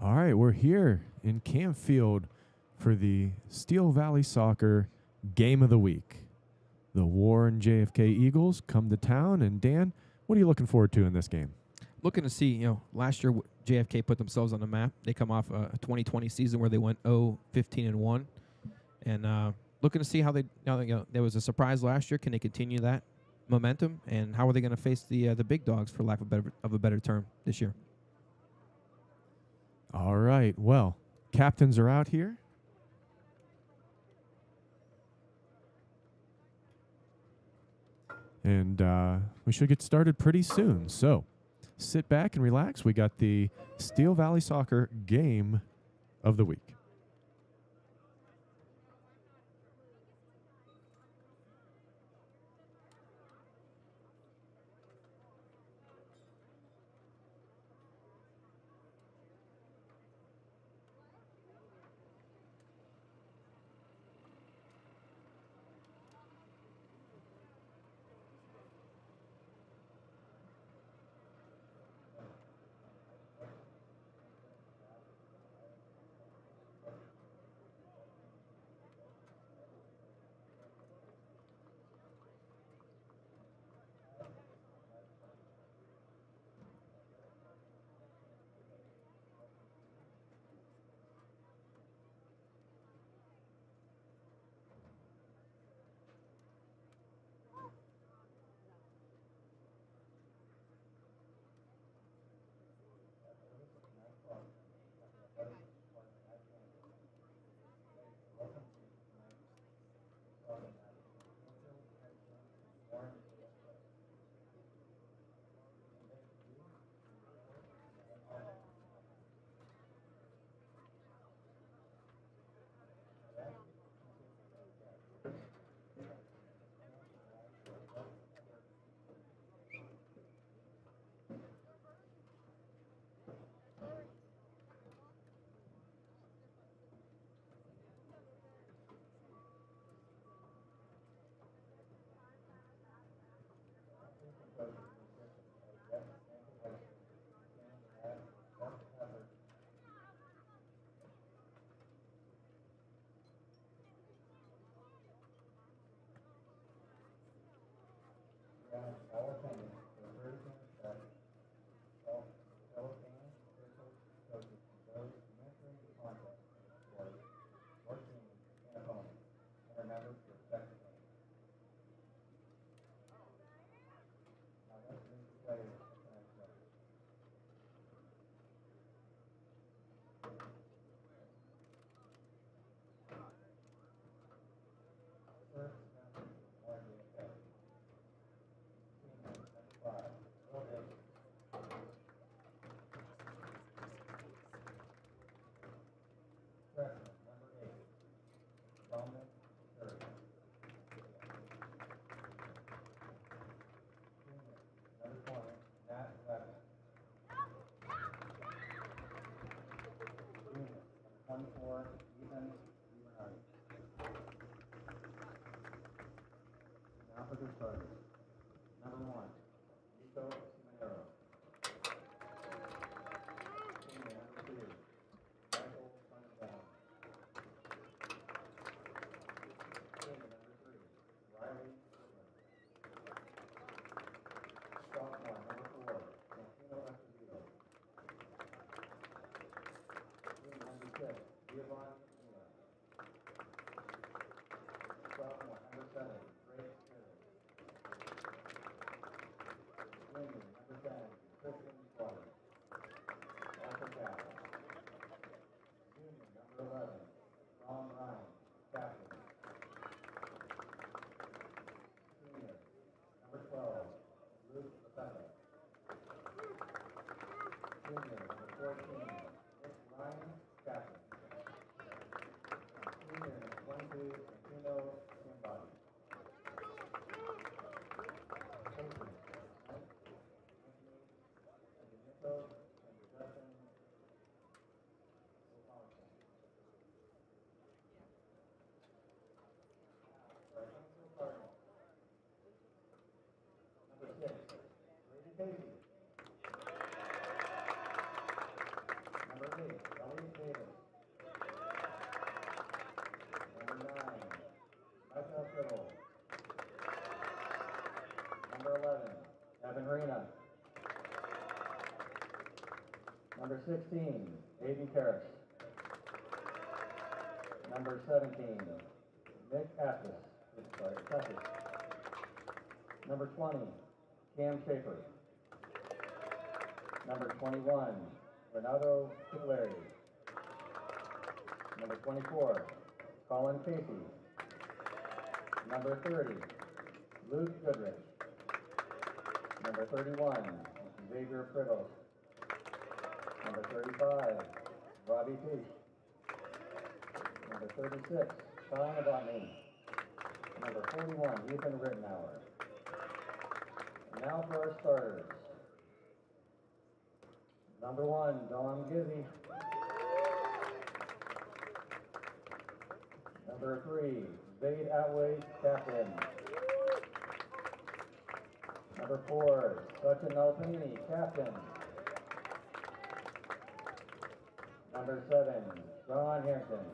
All right, we're here in Canfield for the Steel Valley Soccer Game of the Week. The Warren JFK Eagles come to town, and Dan, what are you looking forward to in this game? Looking to see, last year JFK put themselves on the map. They come off a 2020 season where they went 0-15-1, and looking to see how there was a surprise last year. Can they continue that momentum, and how are they going to face the big dogs, for lack of a better term, this year? All right, well, captains are out here. And we should get started pretty soon. So sit back and relax. We got the Steel Valley Soccer Game of the Week. Now for the starters. Number 1, Nico, Ciminero. Senior number 2, Michael, Senior number 3, Riley, Sophomore number 4, Santino Esposito. Senior number 6, Giovanni. Sophomore number 7, Grace. Junior, number 10, Christian Suarez. Africa. Junior, number 11, Ron Ryan, captain. Senior, number 12, Luke Lepeta. Junior, number 14, Nick Ryan, captain. 16, Aiden Karras. Number 17, Nick Cassis. Number 20, Cam Schaefer. Number 21, Renato Picolari. Number 24, Colin Casey. Number 30, Luke Goodrich. Number 31, Xavier Priddle. Number 35, Robbie Fish. Number 36, Sean Abotney. Number 41, Ethan Rittenauer. And now for our starters. Number 1, Dom Gizzy. Number 3, Zaid Atway, captain. Number 4, Sachin Alpanini, captain. Number 7, John Harrington.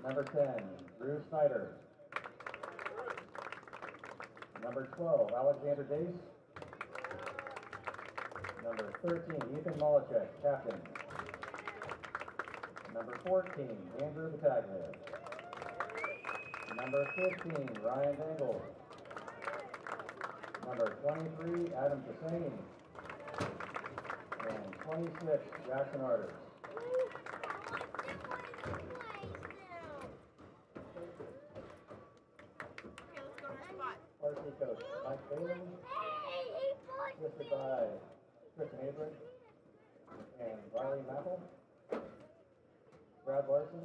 Number 10, Drew Snyder. Number 12, Alexander Dace. Number 13, Ethan Molachek, captain. Number 14, Andrew Battaglia. Number 15, Ryan Dangle. Number 23, Adam Hussein. And 26, Jackson Arders. Varsity coach Mike Bailey, assisted by Kristen Abrams and Riley Mappel. Brad Larson.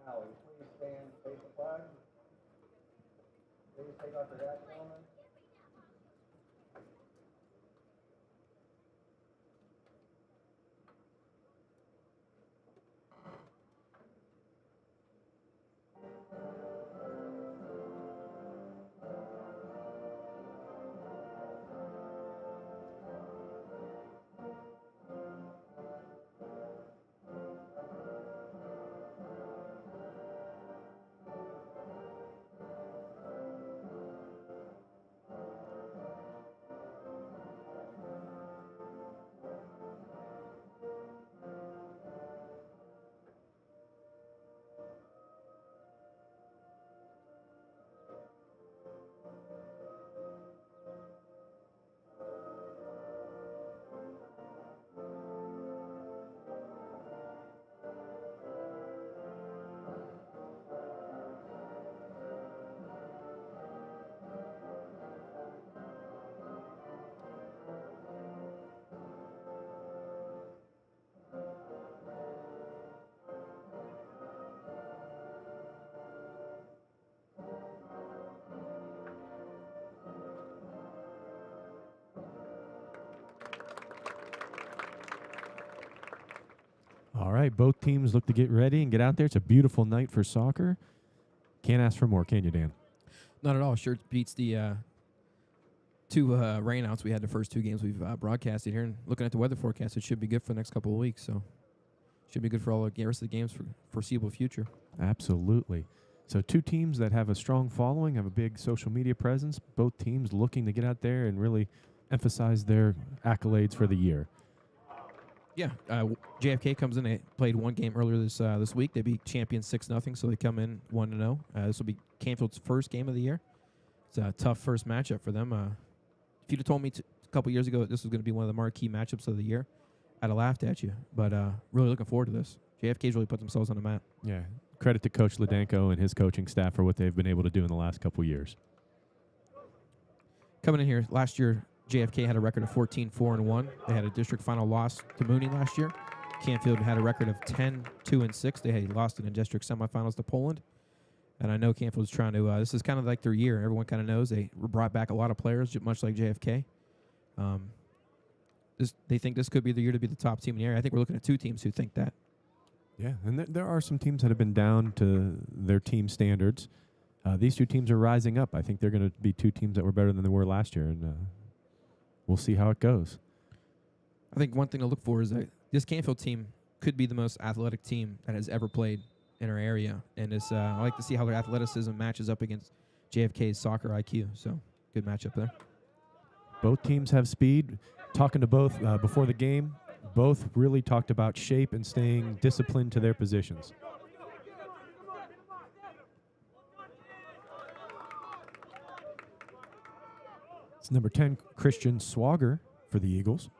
Now, will you please stand, face the flag? Please take off your hat, gentlemen. All right, both teams look to get ready and get out there. It's a beautiful night for soccer. Can't ask for more, can you, Dan? Not at all. Sure beats the two rainouts we had the first two games we've broadcasted here. And looking at the weather forecast, it should be good for the next couple of weeks. So should be good for all the rest of the games for foreseeable future. Absolutely. So two teams that have a strong following, have a big social media presence. Both teams looking to get out there and really emphasize their accolades for the year. Yeah, JFK comes in. They played one game earlier this week. They beat champions 6-0, so they come in 1-0. This will be Canfield's first game of the year. It's a tough first matchup for them. If you'd have told me a couple years ago that this was going to be one of the marquee matchups of the year, I'd have laughed at you. But really looking forward to this. JFK's really put themselves on the map. Yeah, credit to Coach Ledenko and his coaching staff for what they've been able to do in the last couple years. Coming in here, last year, JFK had a record of 14-4-1. They had a district final loss to Mooney last year. Canfield had a record of 10-2-6. They had lost in the district semifinals to Poland. And I know Canfield's trying to, this is kind of like their year. Everyone kind of knows they brought back a lot of players, much like JFK. They think this could be the year to be the top team in the area. I think we're looking at two teams who think that. Yeah, and there are some teams that have been down to their team standards. These two teams are rising up. I think they're going to be two teams that were better than they were last year, and we'll see how it goes. I think one thing to look for is that this Canfield team could be the most athletic team that has ever played in our area, and I like to see how their athleticism matches up against JFK's soccer IQ. So good matchup there. Both teams have speed. Talking to both before the game, both really talked about shape and staying disciplined to their positions. It's number 10, Christian Swager for the Eagles.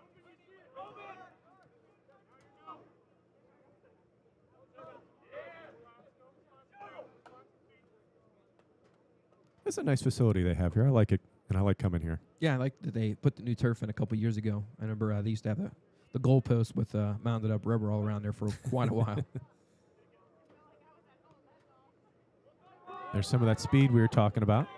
It's a nice facility they have here. I like it, and I like coming here. Yeah, I like that they put the new turf in a couple years ago. I remember they used to have the goalpost with mounded up rubber all around there for quite a while. There's some of that speed we were talking about.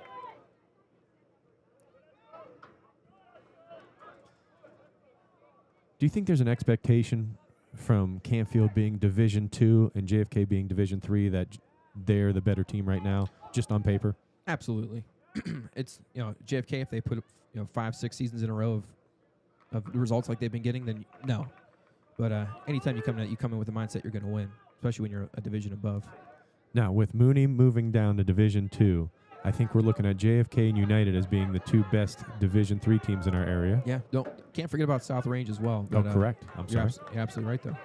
Do you think there's an expectation from Canfield being Division II and JFK being Division III that they're the better team right now, just on paper? Absolutely. It's, JFK, if they put 5-6 seasons in a row of results like they've been getting, then no. But anytime you come in with the mindset you're going to win, especially when you're a division above. Now, with Mooney moving down to Division II, I think we're looking at JFK and United as being the two best Division III teams in our area. Yeah, can't forget about South Range as well. Oh, But, correct. I'm sorry. You're absolutely right, though.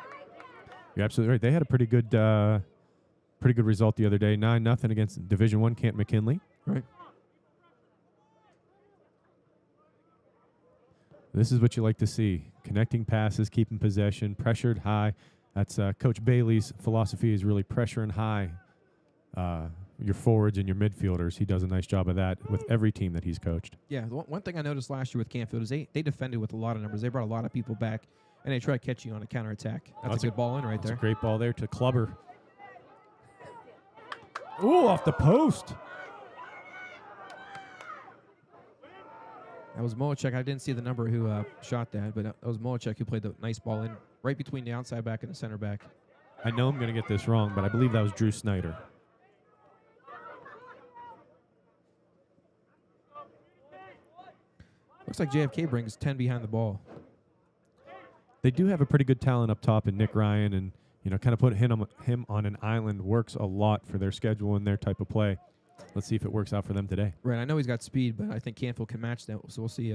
You're absolutely right. They had a pretty good result the other day, 9-0 against Division I Camp McKinley. Right. This is what you like to see. Connecting passes, keeping possession, pressured high. That's Coach Bailey's philosophy, is really pressuring high your forwards and your midfielders. He does a nice job of that with every team that he's coached. Yeah, one thing I noticed last year with Canfield is they defended with a lot of numbers. They brought a lot of people back, and they try to catch you on a counterattack. That's a good ball in right there. That's a great ball there to Clubber. Ooh, off the post. That was Moachek. I didn't see the number who shot that, but that was Moachek who played the nice ball in right between the outside back and the center back. I know I'm going to get this wrong, but I believe that was Drew Snyder. Looks like JFK brings 10 behind the ball. They do have a pretty good talent up top in Nick Ryan, and kind of put him on an island works a lot for their schedule and their type of play. Let's see if it works out for them today. Right, I know he's got speed, but I think Canfield can match that. So we'll see.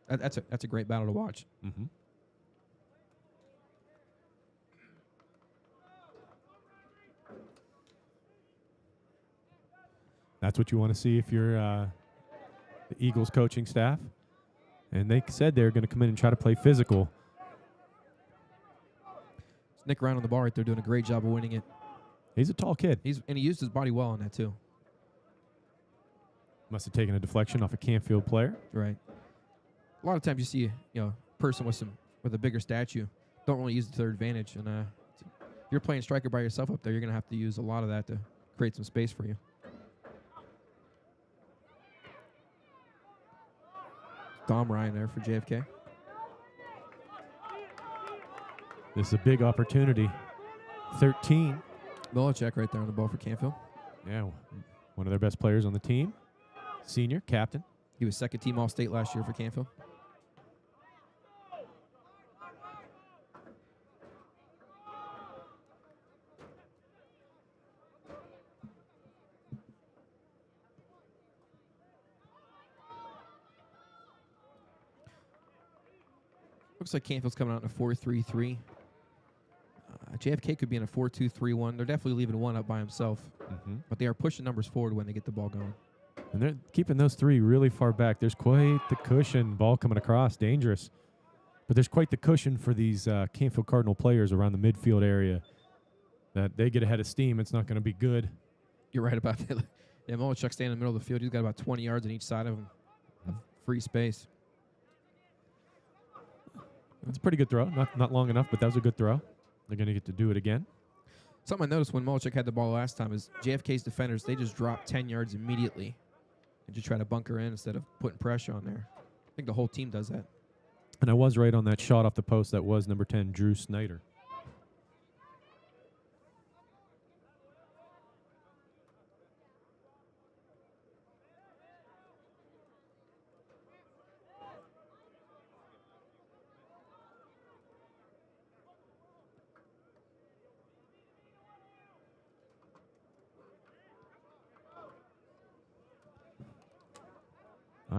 That's a great battle to watch. Mm-hmm. That's what you want to see if you're the Eagles coaching staff. And they said they're going to come in and try to play physical. It's Nick Ryan on the ball right there doing a great job of winning it. He's a tall kid. And he used his body well on that too. Must have taken a deflection off a Canfield player. Right. A lot of times you see a person with a bigger statue don't really use it to their advantage, and if you're playing striker by yourself up there, you're going to have to use a lot of that to create some space for you. Dom Ryan there for JFK. This is a big opportunity. 13. Milacek right there on the ball for Canfield. Yeah, one of their best players on the team. Senior, captain. He was second team All-State last year for Canfield. Looks like Canfield's coming out in a 4-3-3. JFK could be in a 4-2-3-1. They're definitely leaving one up by himself, but they are pushing numbers forward when they get the ball going. And they're keeping those three really far back. There's quite the cushion. Ball coming across, dangerous. But there's quite the cushion for these Canfield Cardinal players around the midfield area that they get ahead of steam. It's not going to be good. You're right about that. Yeah, Molachuk's standing in the middle of the field. He's got about 20 yards on each side of him. Free space. That's a pretty good throw. Not long enough, but that was a good throw. They're going to get to do it again. Something I noticed when Molachuk had the ball last time is JFK's defenders, they just drop 10 yards immediately and just try to bunker in instead of putting pressure on there. I think the whole team does that. And I was right on that shot off the post. That was number 10, Drew Snyder.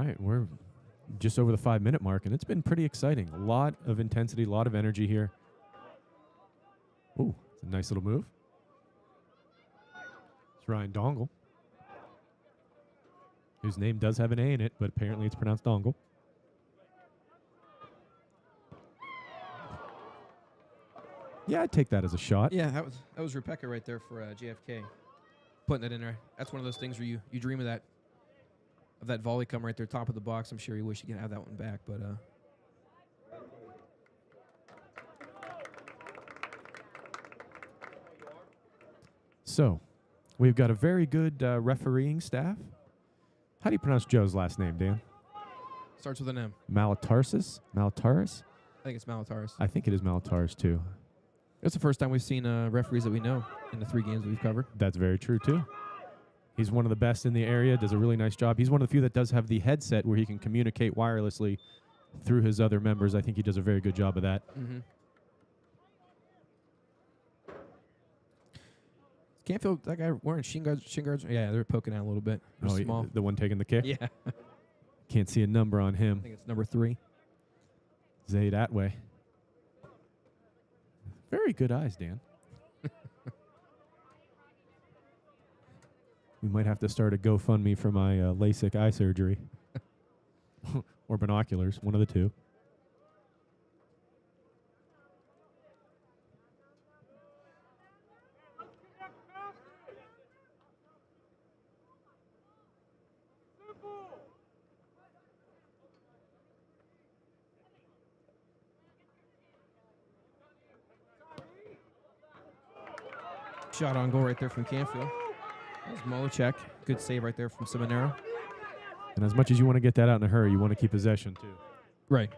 right, we're just over the 5-minute mark, and it's been pretty exciting. A lot of intensity, a lot of energy here. Ooh, it's a nice little move. It's Ryan Dongle, whose name does have an A in it, but apparently it's pronounced Dongle. Yeah, I'd take that as a shot. Yeah, that was Rebecca right there for JFK, putting it in there. That's one of those things where you dream of that volley come right there, top of the box. I'm sure you wish you could have that one back, but So, we've got a very good refereeing staff. How do you pronounce Joe's last name, Dan? starts with an M. Malataris? Malataris? I think it's Malataris. I think it is Malataris, too. It's the first time we've seen referees that we know in the 3 games we've covered. That's very true, too. He's one of the best in the area, does a really nice job. He's one of the few that does have the headset where he can communicate wirelessly through his other members. I think he does a very good job of that. Mm-hmm. Canfield, that guy wearing shin guards. Yeah, they're poking out a little bit. They're small. The one taking the kick? Yeah. Can't see a number on I him. think it's number 3. Zayd Atway. Very good eyes, Dan. We might have to start a GoFundMe for my LASIK eye surgery. Or binoculars, one of the two. Shot on goal right there from Canfield. That was Molechek. Good save right there from Ciminero. And as much as you want to get that out in a hurry, you want to keep possession, too. Right.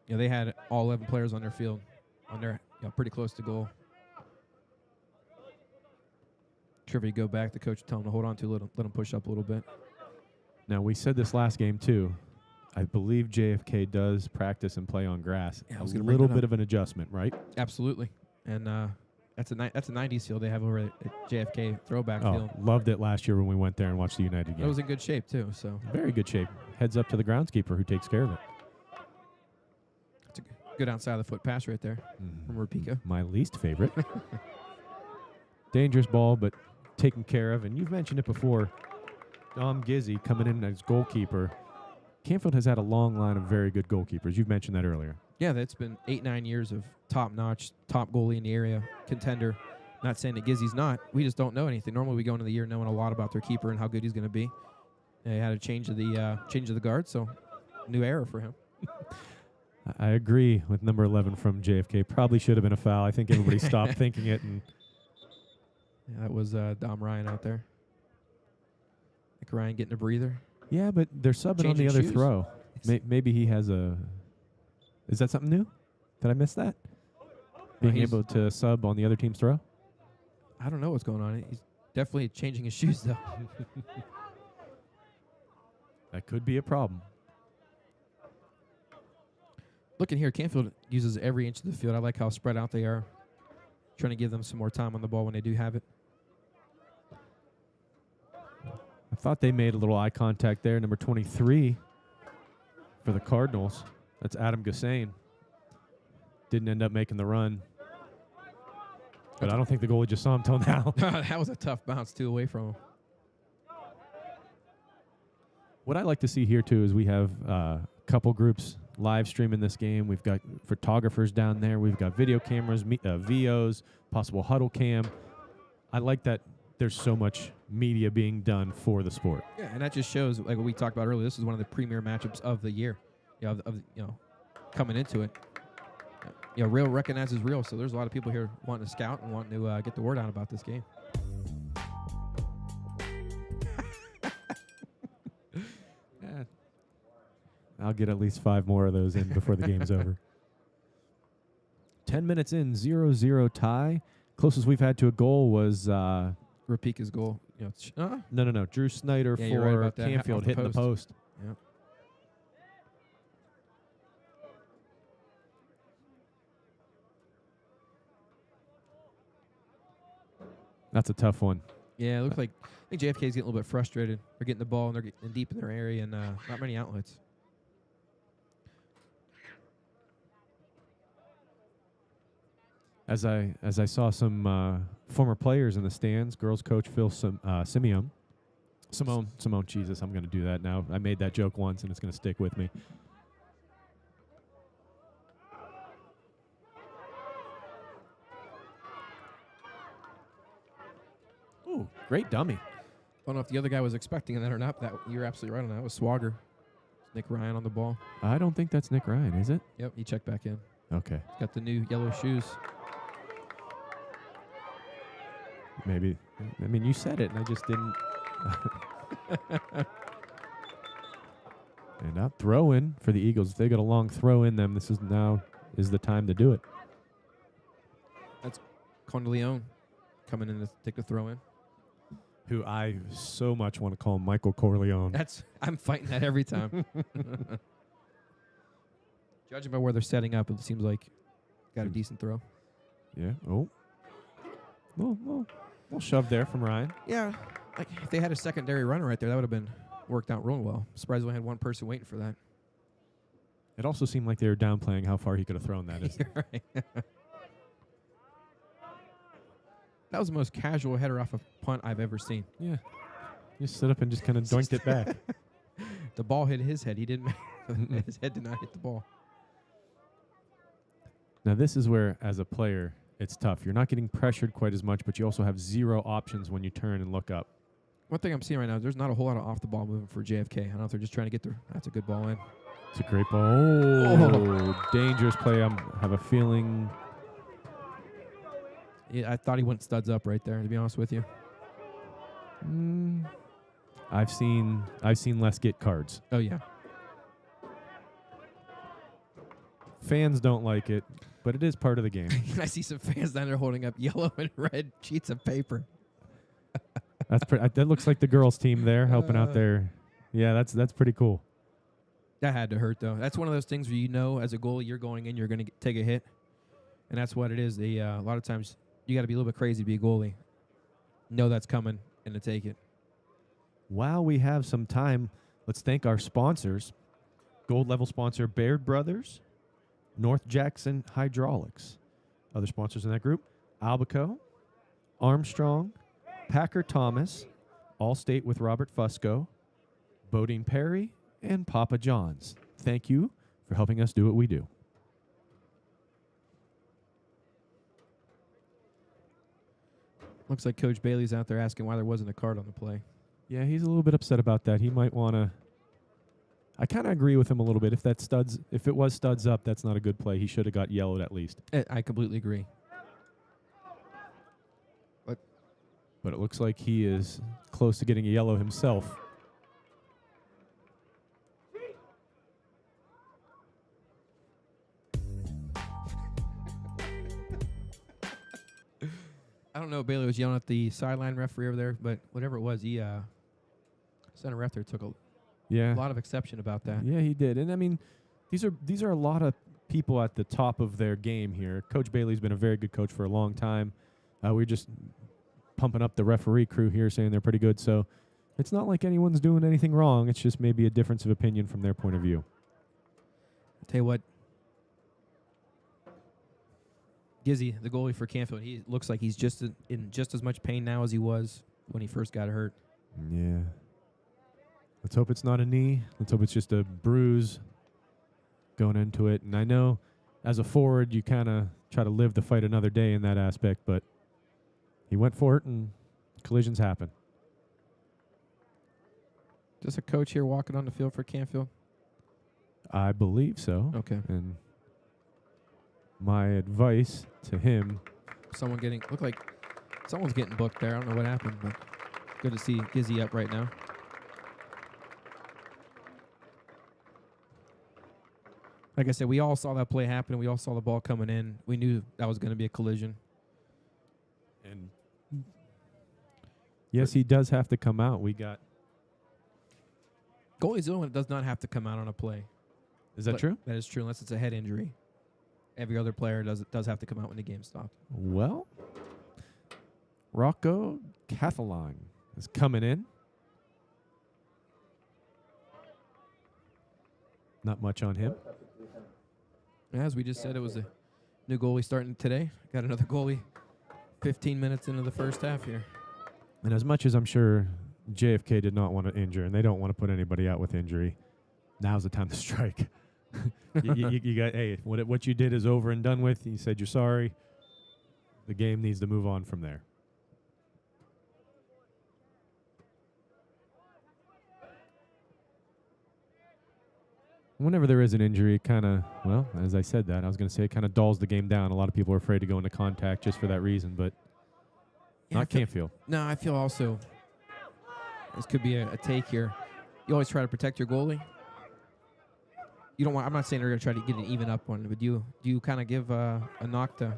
Yeah, they had all 11 players on their field, pretty close to goal. Sure, if you go back, the coach would tell them to hold on to, let them push up a little bit. Now, we said this last game, too. I believe JFK does practice and play on grass. Yeah, I was a gonna bring little that bit up. of an adjustment, right? Absolutely. And that's a 90s field they have over at JFK throwback Oh, field. loved it last year when we went there and watched the United It game. was in good shape, too. So Very good shape. Heads up to the groundskeeper who takes care of it. it's a good outside of the foot pass right there from Rapika. My least favorite. Dangerous ball, but taken care of. And you've mentioned it before. Dom Gizzy coming in as goalkeeper. Canfield has had a long line of very good goalkeepers. You've mentioned that earlier. Yeah, that's been 8-9 years of top-notch, top goalie in the area, contender. Not saying that Gizzy's not. We just don't know anything. Normally, we go into the year knowing a lot about their keeper and how good he's going to be. They had a change of the guard, so new era for him. I agree with number 11 from JFK. Probably should have been a foul. I think everybody stopped thinking it. And Yeah, that was Dom Ryan out there. I think Ryan getting a breather. yeah, but they're subbing on the Changing other shoes. throw. Maybe he has a... Is that something new? Did I miss that? Being he's- able to sub on the other team's throw? I don't know what's going on. He's definitely changing his shoes, though. That could be a problem. Looking here, Canfield uses every inch of the field. I like how spread out they are. Trying to give them some more time on the ball when they do have it. I thought they made a little eye contact there. Number 23 for the Cardinals. That's Adam Gussain. Didn't end up making the run. But I don't think the goalie just saw him till now. That was a tough bounce, too, away from him. What I like to see here, too, is we have a couple groups live streaming this game. We've got photographers down there. We've got video cameras, VOs, possible huddle cam. I like that there's so much media being done for the sport. Yeah, and that just shows, like what we talked about earlier, this is one of the premier matchups of the year. Coming into it. Real recognizes real, so there's a lot of people here wanting to scout and wanting to get the word out about this game. Yeah. I'll get at least 5 more of those in before the game's over. 10 minutes in, 0-0 tie. Closest we've had to a goal was Rapika's goal. no. Drew Snyder Yeah, you're right for about that. Canfield Off the hitting the post. post. Yep. That's a tough one. Yeah, it looks like I think JFK is getting a little bit frustrated. They're getting the ball and they're getting deep in their area and not many outlets. As I saw some former players in the stands, girls coach Phil Simone. Jesus, I'm going to do that now. I made that joke once, and it's going to stick with me. Ooh, great dummy. I don't know if the other guy was expecting that or not. That you're absolutely right on that. It was Swagger. Nick Ryan on the ball. I don't think that's Nick Ryan, is it? Yep, he checked back in. Okay. He's got the new yellow shoes. Maybe. I mean, you said it, and I just didn't. And now throw in for the Eagles. If they got a long throw in them, this is the time to do it. That's Condeleone coming in to take the throw in. Who I so much want to call Michael Corleone. I'm fighting that every time. Judging by where they're setting up, it seems like got a decent throw. Yeah. Oh. Well, shove there from Ryan. Yeah. Like if they had a secondary runner right there, that would have been worked out real well. Surprised we had one person waiting for that. It also seemed like they were downplaying how far he could have thrown that. You're right. That was the most casual header off a punt I've ever seen. Yeah. Just stood up and just kind of doinked it back. The ball hit his head. He didn't. His head did not hit the ball. Now, this is where, as a player, it's tough. You're not getting pressured quite as much, but you also have zero options when you turn and look up. One thing I'm seeing right now, there's not a whole lot of off-the-ball movement for JFK. I don't know if they're just trying to get that's a good ball in. It's a great ball. Oh, dangerous play. I have a feeling. Yeah, I thought he went studs up right there, to be honest with you. I've seen Les get cards. Oh, yeah. Fans don't like it, but it is part of the game. I see some fans down there holding up yellow and red sheets of paper. That looks like the girls' team there helping out there. Yeah, that's pretty cool. That had to hurt, though. That's one of those things where you know as a goalie you're going in, you're going to take a hit. And that's what it is. A lot of times you got to be a little bit crazy to be a goalie. Know that's coming and to take it. While we have some time, let's thank our sponsors. Gold level sponsor Baird Brothers, North Jackson Hydraulics. Other sponsors in that group, Albaco, Armstrong, Packer Thomas, Allstate with Robert Fusco, Bodine Perry, and Papa John's. Thank you for helping us do what we do. Looks like Coach Bailey's out there asking why there wasn't a card on the play. Yeah, he's a little bit upset about that. He might want to. I kind of agree with him a little bit. If it was studs up, that's not a good play. He should have got yellowed at least. I completely agree. But it looks like he is close to getting a yellow himself. I don't know. Bailey was yelling at the sideline referee over there, but whatever it was, he center ref there took a lot of exception about that. Yeah, he did. And I mean, these are a lot of people at the top of their game here. Coach Bailey's been a very good coach for a long time. We're just pumping up the referee crew here, saying they're pretty good. So it's not like anyone's doing anything wrong. It's just maybe a difference of opinion from their point of view. I'll tell you what. Gizzy, the goalie for Canfield, he looks like he's in just as much pain now as he was when he first got hurt. Yeah. Let's hope it's not a knee. Let's hope it's just a bruise going into it. And I know as a forward, you kind of try to live the fight another day in that aspect, but he went for it, and collisions happen. Just a coach here walking on the field for Canfield? I believe so. Okay. And my advice to him. Look like someone's getting booked there. I don't know what happened, but good to see Gizzy up right now. Like I said, we all saw that play happen. We all saw the ball coming in. We knew that was going to be a collision. And yes, he does have to come out. Goalie's the only one that does not have to come out on a play. Is that true? That is true, unless it's a head injury. Every other player does have to come out when the game stopped. Well, Rocco Cathaline is coming in. Not much on him. As we just said, it was a new goalie starting today. Got another goalie 15 minutes into the first half here. And as much as I'm sure JFK did not want to injure, and they don't want to put anybody out with injury, now's the time to strike. you got, hey, what you did is over and done with. You said you're sorry. The game needs to move on from there. Whenever there is an injury, it kind of, well, as I said that, I was going to say it kind of dulls the game down. A lot of people are afraid to go into contact just for that reason, but not Canfield. No, I feel also this could be a take here. You always try to protect your goalie. You don't want. I'm not saying they're going to try to get an even up one, but do you kind of give a knock to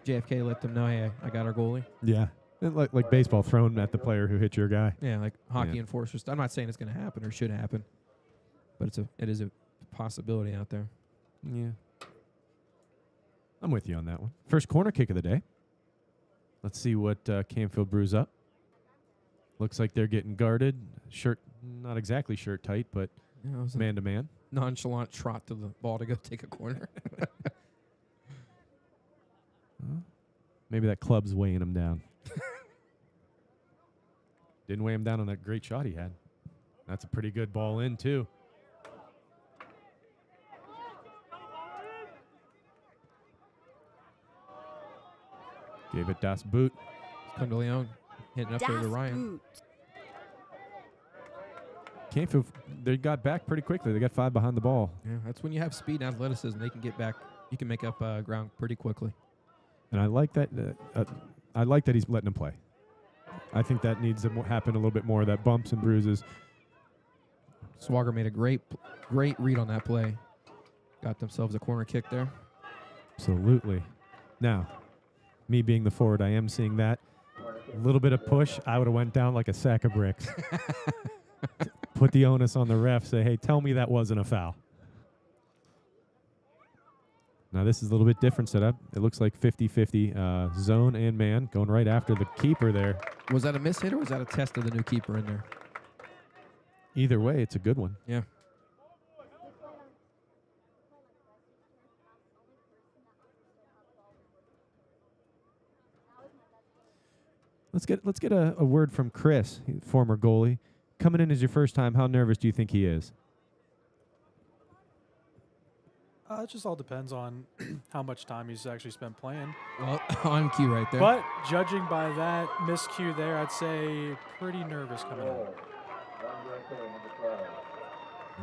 JFK, let them know, hey, I got our goalie? Yeah. Like baseball thrown at the player who hit your guy. Yeah, like hockey enforcers. I'm not saying it's going to happen or should happen, but it is a possibility out there. Yeah. I'm with you on that one. First corner kick of the day. Let's see what Canfield brews up. Looks like they're getting guarded. Shirt, not exactly shirt tight, but man to man. Nonchalant trot to the ball to go take a corner. Maybe that club's weighing him down. Didn't weigh him down on that great shot he had. That's a pretty good ball in, too. Gave it Das Boot. Condeleone hitting up there to Ryan. Canfield, they got back pretty quickly. They got 5 behind the ball. Yeah, that's when you have speed and athleticism. They can get back. You can make up ground pretty quickly. And I like that. I like that he's letting him play. I think that needs to happen a little bit more. That bumps and bruises. Swagger made a great read on that play. Got themselves a corner kick there. Absolutely. Now, me being the forward, I am seeing that. A little bit of push, I would have went down like a sack of bricks. Put the onus on the ref, say, hey, tell me that wasn't a foul. Now this is a little bit different setup. It looks like 50-50 zone and man going right after the keeper there. Was that a miss hit or was that a test of the new keeper in there? Either way, it's a good one. Yeah. Let's get a word from Chris, former goalie. Coming in as your first time, how nervous do you think he is? It just all depends on how much time he's actually spent playing. Well, on cue right there. But judging by that miscue there, I'd say pretty nervous coming in.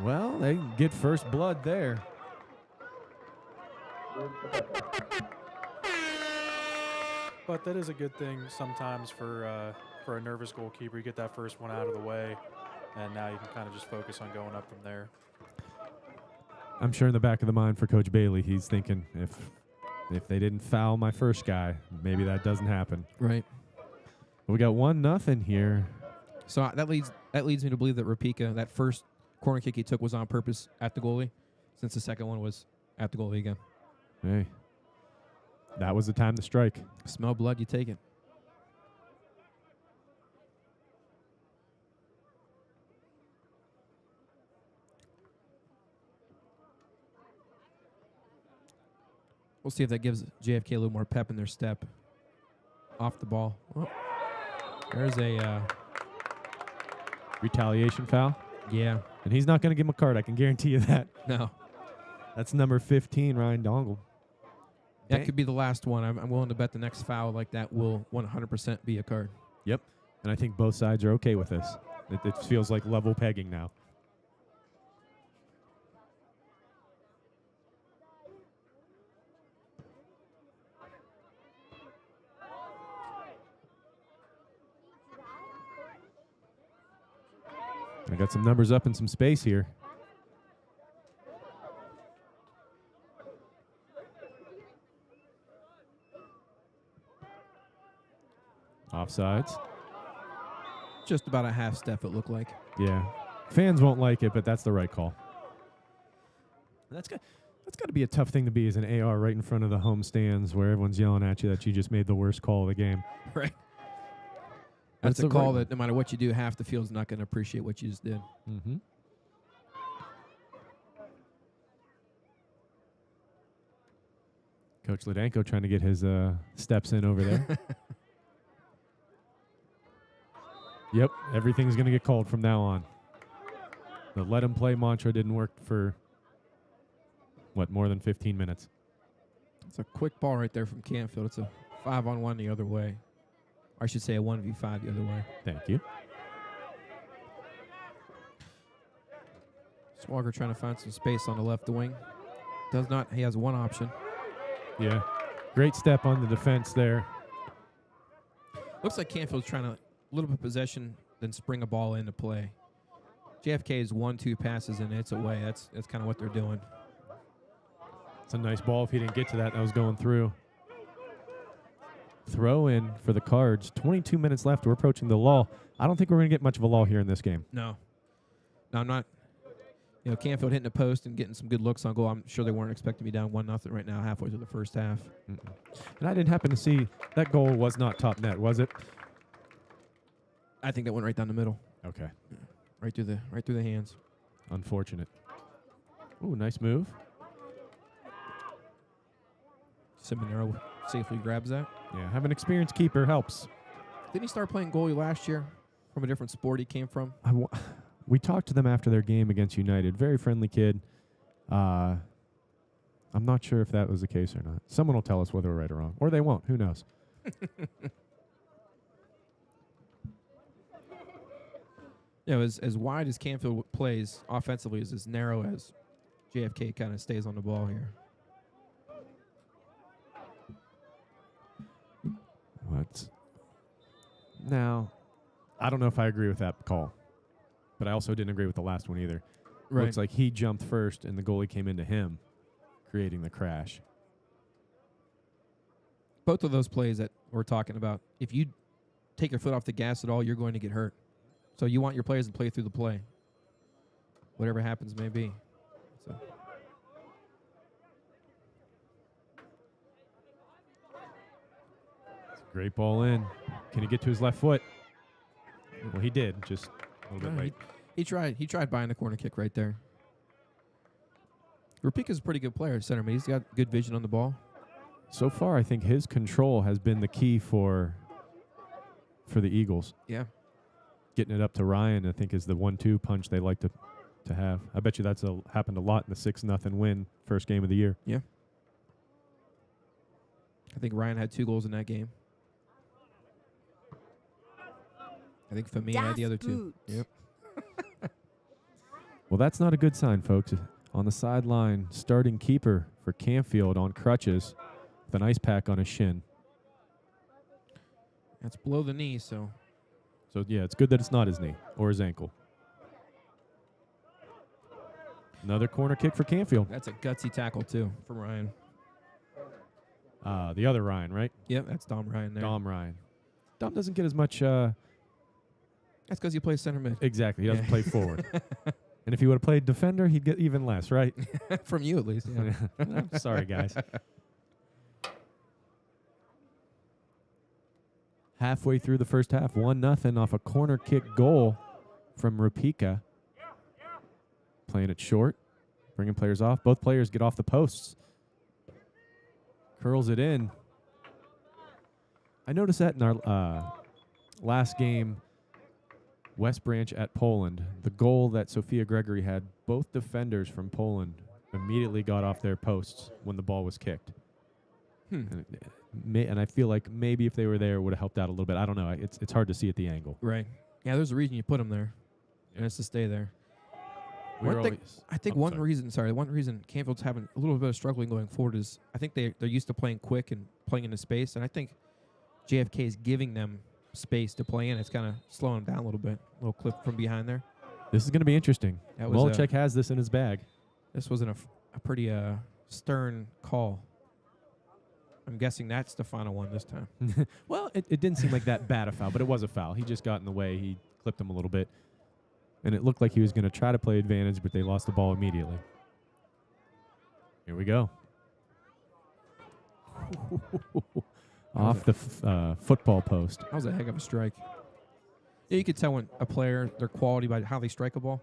Well, they get first blood there. But that is a good thing sometimes for a nervous goalkeeper. You get that first one out of the way, and now you can kind of just focus on going up from there. I'm sure in the back of the mind for Coach Bailey, he's thinking, if they didn't foul my first guy, maybe that doesn't happen. Right. But we got 1-0 here. So that leads me to believe that Rapika, that first corner kick he took was on purpose at the goalie, since the second one was at the goalie again. Hey, that was the time to strike. Smell blood, you take it. We'll see if that gives JFK a little more pep in their step. Off the ball. Oh, there's a retaliation foul. Yeah. And he's not going to give him a card. I can guarantee you that. No. That's number 15, Ryan Dongle. That could be the last one. I'm willing to bet the next foul like that will 100% be a card. Yep. And I think both sides are okay with this. It feels like level pegging now. I got some numbers up and some space here. Offsides. Just about a half step, it looked like. Yeah. Fans won't like it, but that's the right call. That's got to be a tough thing to be as an AR right in front of the home stands where everyone's yelling at you that you just made the worst call of the game. Right. That's a the call right that no matter what you do, half the field's not going to appreciate what you just did. Mm-hmm. Coach Ledenko trying to get his steps in over there. Yep, everything's going to get called from now on. The let him play mantra didn't work for, more than 15 minutes? It's a quick ball right there from Canfield. It's a 5-on-1 the other way. Or I should say a 1v5 the other way. Thank you. Swagger trying to find some space on the left wing. Does not. He has one option. Yeah, great step on the defense there. Looks like Canfield's trying to a little bit of possession, then spring a ball into play. JFK is 1-2 passes and it's away. That's kind of what they're doing. It's a nice ball. If he didn't get to that, that was going through. Throw in for the Cards. 22 minutes left. We're approaching the lull. I don't think we're going to get much of a lull here in this game. No, I'm not. Canfield hitting the post and getting some good looks on goal. I'm sure they weren't expecting to be down 1-0 right now, halfway through the first half. Mm-mm. And I didn't happen to see that goal was not top net, was it? I think that went right down the middle, Okay. right through the hands. Unfortunate. Ooh, nice move. Ciminero safely grabs that. Yeah, have an experienced keeper helps. Didn't he start playing goalie last year from a different sport he came from? We talked to them after their game against United. Very friendly kid. I'm not sure if that was the case or not. Someone will tell us whether we're right or wrong. Or they won't. Who knows? As wide as Canfield plays offensively is as narrow as JFK kind of stays on the ball here. What? Now, I don't know if I agree with that call. But I also didn't agree with the last one either. Right. Looks like he jumped first and the goalie came into him, creating the crash. Both of those plays that we're talking about, if you take your foot off the gas at all, you're going to get hurt. So you want your players to play through the play, whatever happens may be. So. It's a great ball in. Can he get to his left foot? Well, he did, just a little bit late. He tried buying the corner kick right there. Rapika's a pretty good player at centerman. He's got good vision on the ball. So far, I think his control has been the key for the Eagles. Yeah. Getting it up to Ryan, I think, is the 1-2 punch they like to have. I bet you that's happened a lot in the 6-0 win, first game of the year. Yeah. I think Ryan had 2 goals in that game. I think Famia had the other 2. Yep. Well, that's not a good sign, folks. On the sideline, starting keeper for Canfield on crutches with an ice pack on his shin. That's below the knee, so. So, yeah, it's good that it's not his knee or his ankle. Another corner kick for Canfield. That's a gutsy tackle, too, from Ryan. The other Ryan, right? Yep, that's Dom Ryan there. Dom Ryan. Dom doesn't get as much. That's because he plays center mid. Exactly. He doesn't play forward. And if he would have played defender, he'd get even less, right? From you, at least. Yeah. Sorry, guys. Halfway through the first half, 1-0 off a corner kick goal from Rapika. Playing it short, bringing players off. Both players get off the posts. Curls it in. I noticed that in our last game, West Branch at Poland, the goal that Sophia Gregory had, both defenders from Poland immediately got off their posts when the ball was kicked. And I feel like maybe if they were there, it would have helped out a little bit. I don't know. It's hard to see at the angle. Right. Yeah, there's a reason you put him there, and it's to stay there. I think one reason Canfield's having a little bit of struggling going forward is I think they're used to playing quick and playing into space, and I think JFK is giving them space to play in. It's kind of slowing them down a little bit. A little clip from behind there. This is going to be interesting. Molechek has this in his bag. This was a pretty stern call. I'm guessing that's the final one this time. Well, it didn't seem like that bad a foul, but it was a foul. He just got in the way. He clipped him a little bit. And it looked like he was going to try to play advantage, but they lost the ball immediately. Here we go. Off the football post. That was a heck of a strike. Yeah, you could tell when a player, their quality by how they strike a ball.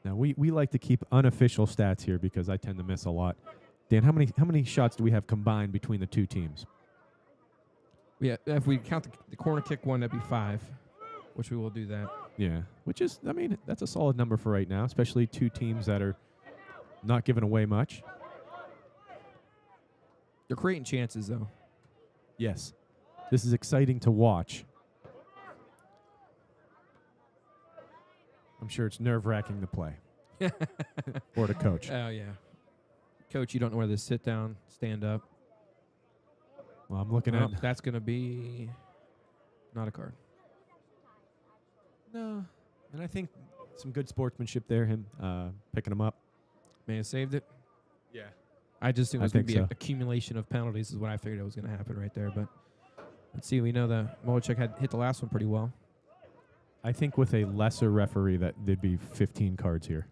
Now we like to keep unofficial stats here because I tend to miss a lot. Dan, how many shots do we have combined between the two teams? Yeah, if we count the corner kick one, that'd be 5, which we will do that. Yeah, which is, I mean, that's a solid number for right now, especially two teams that are not giving away much. They're creating chances, though. Yes, this is exciting to watch. I'm sure it's nerve-wracking to play or to coach. Oh, yeah. Coach, you don't know whether to sit down, stand up. Well, I'm looking Well, at. that's going to be not a card. No, and I think some good sportsmanship there, him picking him up. May have saved it. Yeah. I just assumed it I was going to think be an so. accumulation of penalties is what I figured it was going to happen right there. But let's see. We know that Molichek had hit the last one pretty well. I think with a lesser referee that there'd be 15 cards here.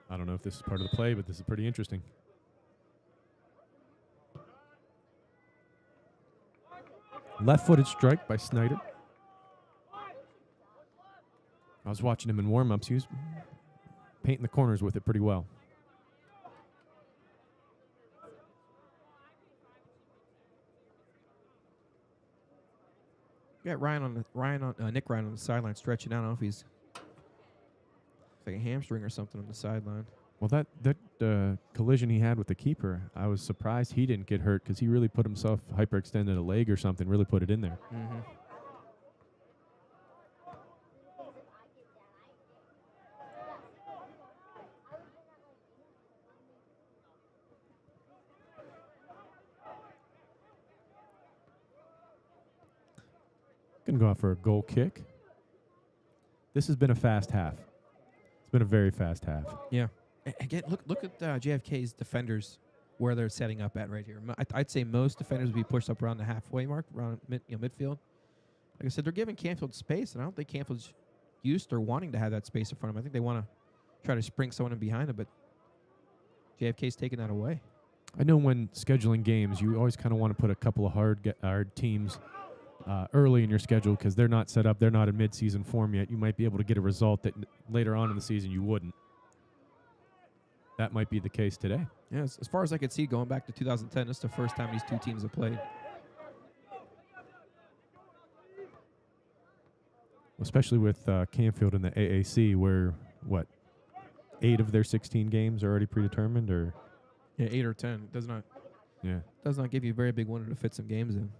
I don't know if this is part of the play, but this is pretty interesting. Left-footed strike by Snyder. I was watching him in warm-ups. He was painting the corners with it pretty well. You got Nick Ryan on the sideline stretching out. I don't know if he's like a hamstring or something on the sideline. Well, that collision he had with the keeper, I was surprised he didn't get hurt because he really put himself, hyperextended a leg or something, really put it in there. Mm-hmm. Going to go out for a goal kick. This has been a fast half. It's been a very fast half. Yeah. Again, look at JFK's defenders where they're setting up at right here. I'd say most defenders would be pushed up around the halfway mark, around midfield. Like I said, they're giving Canfield space, and I don't think Canfield's used or wanting to have that space in front of them. I think they want to try to spring someone in behind them, but JFK's taking that away. I know when scheduling games, you always kind of want to put a couple of hard teams early in your schedule because they're not set up. They're not in mid-season form yet. You might be able to get a result that later on in the season you wouldn't. That might be the case today. Yeah, as far as I could see, going back to 2010, this is the first time these two teams have played. Especially with Canfield in the AAC where, 8 of their 16 games are already predetermined? Or Yeah, 8 or 10. Does not give you a very big window to fit some games in.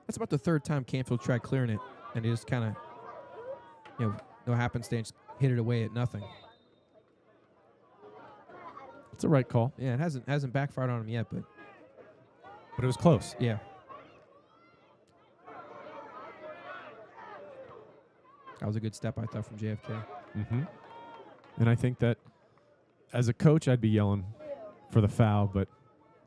That's about the third time Canfield tried clearing it, and they just kind of, no happenstance, hit it away at nothing. it's a right call, Yeah, it hasn't backfired on him yet, but but it was close. yeah. That was a good step, I thought, from JFK. Mm-hmm. And I think that as a coach, I'd be yelling for the foul, but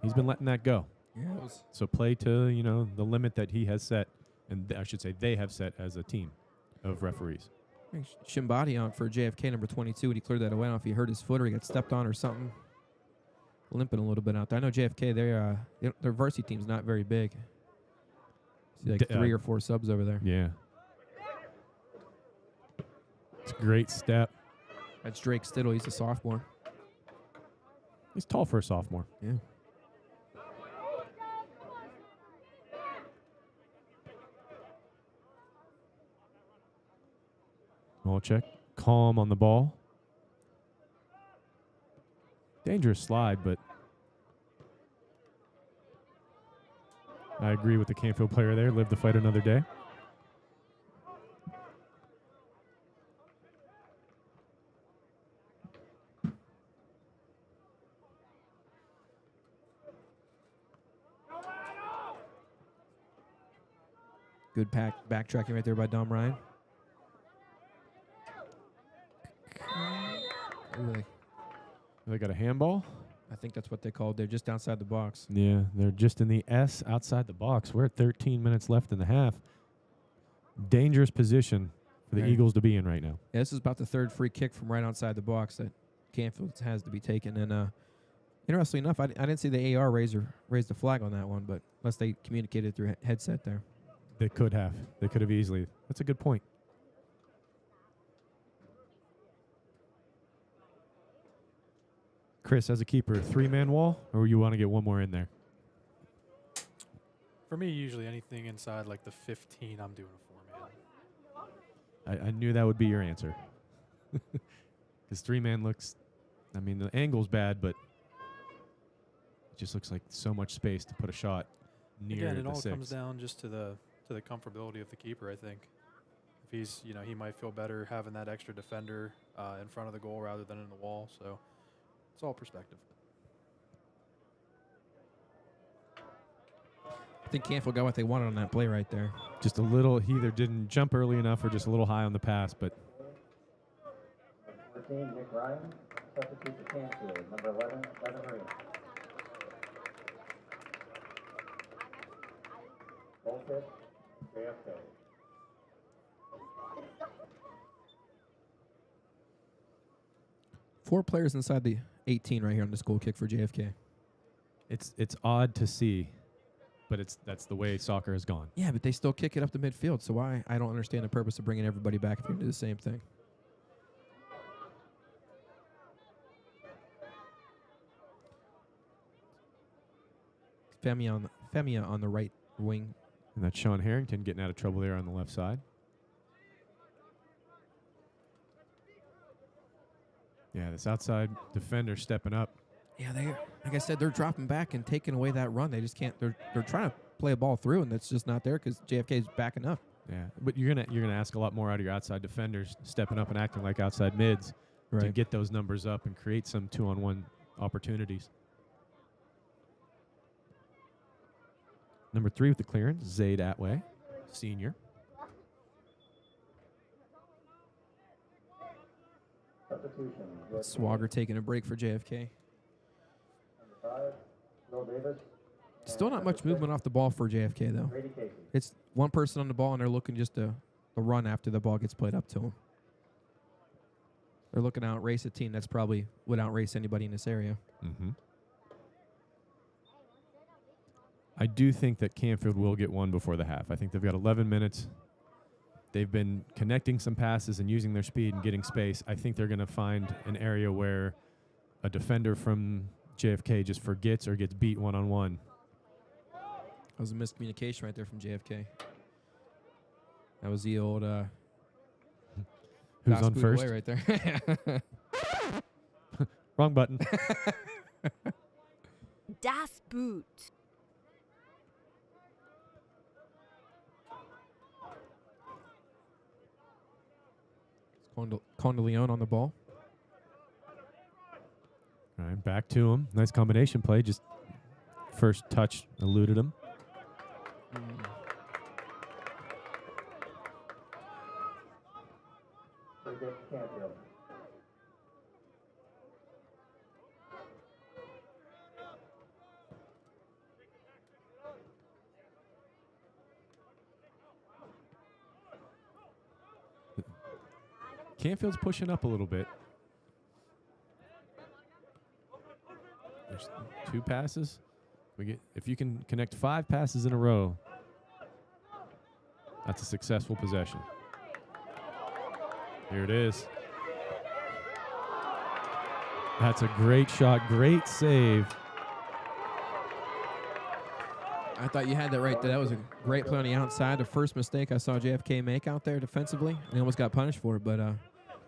he's been letting that go. Yeah, it was. So play to, the limit that he has set, and I should say they have set as a team of referees. Shimbadi on for JFK, number 22, and he cleared that away. I don't know if he hurt his foot or he got stepped on or something. Limping a little bit out there. I know JFK, their varsity team's not very big. See like 3 or 4 subs over there. Yeah. It's a great step. That's Drake Stittle. He's a sophomore. He's tall for a sophomore. Yeah. Molichek, calm on the ball. Dangerous slide, but I agree with the Canfield player there. Live to fight another day. Good backtracking right there by Dom Ryan. Ooh, They got a handball. I think that's what they called. They're just outside the box. Yeah, they're just in the S outside the box. We're at 13 minutes left in the half. Dangerous position for the Right. Eagles to be in right now. Yeah, this is about the third free kick from right outside the box that Canfield has to be taken. And interestingly enough, I didn't see the AR raise the flag on that one, but unless they communicated through headset there. They could have. They could have easily. That's a good point. Chris, as a keeper, 3-man wall, or you want to get one more in there? For me, usually anything inside like the 15, I'm doing a 4-man. I knew that would be your answer. Because 3-man looks, I mean, the angle's bad, but it just looks like so much space to put a shot near Again, it the all 6. comes down just to the comfortability of the keeper, I think. If he's, he might feel better having that extra defender in front of the goal rather than in the wall. So it's all perspective. I think Canfield got what they wanted on that play right there. Just a little, he either didn't jump early enough or just a little high on the pass, but 14, Nick Ryan, substitute for Canfield. Number 11, Devin Reed. Goal kick, JFK. Four players inside the 18 right here on this goal kick for JFK. it's odd to see, but that's the way soccer has gone. Yeah, but they still kick it up the midfield, so I don't understand the purpose of bringing everybody back if you're going to do the same thing. Femia on the right wing. And that's Sean Harrington getting out of trouble there on the left side. Yeah, this outside defender stepping up. Yeah, like I said, they're dropping back and taking away that run. They just can't. They're trying to play a ball through, and that's just not there because JFK is backing up. Yeah, but you're gonna ask a lot more out of your outside defenders, stepping up and acting like outside mids to get those numbers up and create some 2-on-1 opportunities. Number 3 with the clearance, Zayd Atway, senior. Substitution. Swagger taking a break for JFK. Number 5, Will Davis. Still not much movement off the ball for JFK, though. Brady Casey. It's one person on the ball, and they're looking just to run after the ball gets played up to them. They're looking to outrace a team that's probably would outrace anybody in this area. Mm-hmm. I do think that Canfield will get one before the half. I think they've got 11 minutes. They've been connecting some passes and using their speed and getting space. I think they're going to find an area where a defender from JFK just forgets or gets beat one-on-one. That was a miscommunication right there from JFK. That was the old Who's Das on Boot first? away right there. Wrong button. Das Boot. Condeleone on the ball. All right, back to him. Nice combination play. Just first touch eluded him. Free kick to Canfield. Canfield's pushing up a little bit. There's 2 passes. If you can connect 5 passes in a row, that's a successful possession. Here it is. That's a great shot, great save. I thought you had that right there. That was a great play on the outside. The first mistake I saw JFK make out there defensively, and he almost got punished for it. But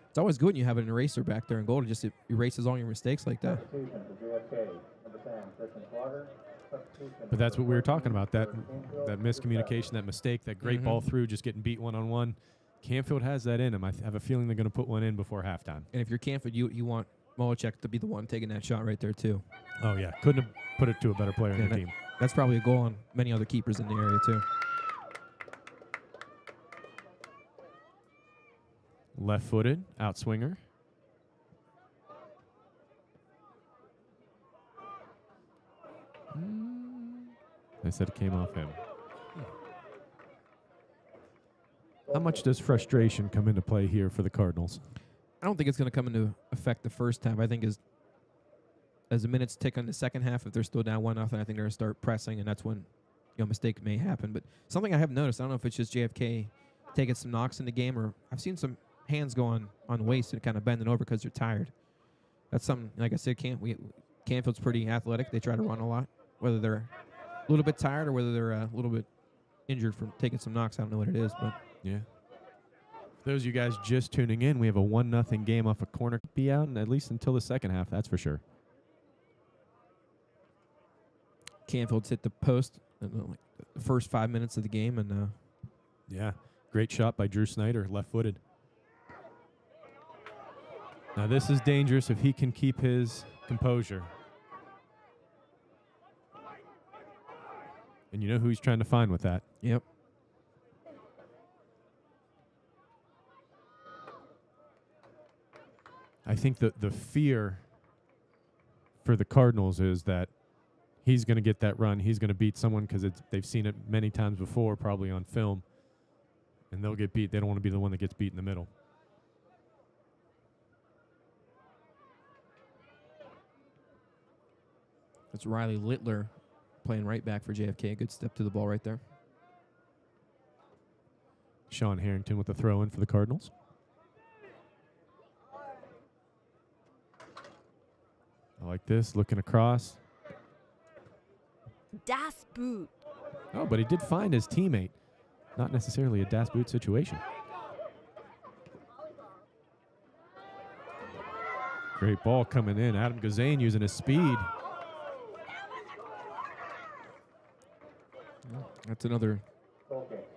it's always good when you have an eraser back there in goal to just erases all your mistakes like that. Substitution for JFK. Number 10, Christian Swagger. Substitution But that's for what we were talking 14, about, that Canfield, miscommunication, that mistake, that great ball through, just getting beat one-on-one. Canfield has that in him. I have a feeling they're going to put one in before halftime. And if you're Canfield, you want Molechek to be the one taking that shot right there too. Oh, yeah. Couldn't have put it to a better player in the team. That's probably a goal on many other keepers in the area too. Left-footed, outswinger. They said it came off him. How much does frustration come into play here for the Cardinals? I don't think it's going to come into effect the first half. I think as the minutes tick on the second half, if they're still down 1-0, I think they're going to start pressing, and that's when a mistake may happen. But something I have noticed, I don't know if it's just JFK taking some knocks in the game, or I've seen some hands go on waist and kind of bending over because they're tired. That's something, like I said, Canfield's pretty athletic. They try to run a lot. Whether they're a little bit tired or whether they're a little bit injured from taking some knocks, I don't know what it is. But Yeah. For those of you guys just tuning in, we have a 1-0 game off a corner. Be out, and at least until the second half, that's for sure. Canfield's hit the post in like the first 5 minutes of the game, and Yeah. Great shot by Drew Snyder, left-footed. Now this is dangerous if he can keep his composure. And you know who he's trying to find with that. yep. I think the fear for the Cardinals is that he's going to get that run. He's going to beat someone because they've seen it many times before, probably on film, and they'll get beat. They don't want to be the one that gets beat in the middle. It's Riley Littler playing right back for JFK. Good step to the ball right there. Sean Harrington with the throw in for the Cardinals. I like this, looking across. Das Boot. Oh, but he did find his teammate. Not necessarily a Das Boot situation. Great ball coming in. Adam Gazane using his speed. That's another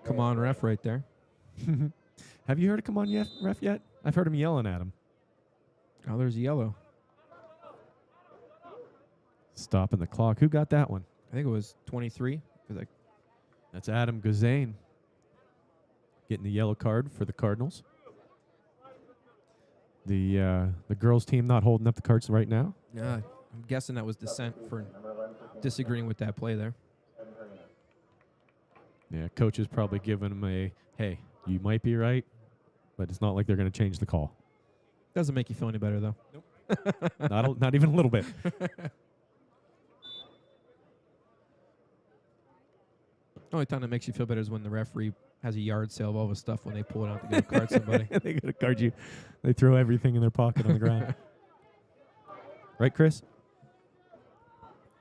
come on ref right there. Have you heard of come on ref yet? I've heard him yelling at him. Oh, there's a yellow. Stopping the clock. Who got that one? I think it was 23. That's Adam Gazane getting the yellow card for the Cardinals. The girls' team not holding up the cards right now. Yeah, I'm guessing that was dissent for disagreeing with that play there. Yeah, coach is probably giving him a, hey, you might be right, but it's not like they're going to change the call. Doesn't make you feel any better, though. Nope. Not even a little bit. The only time that makes you feel better is when the referee has a yard sale of all the stuff when they pull it out to go card somebody. They go to card you. They throw everything in their pocket on the ground. Right, Chris?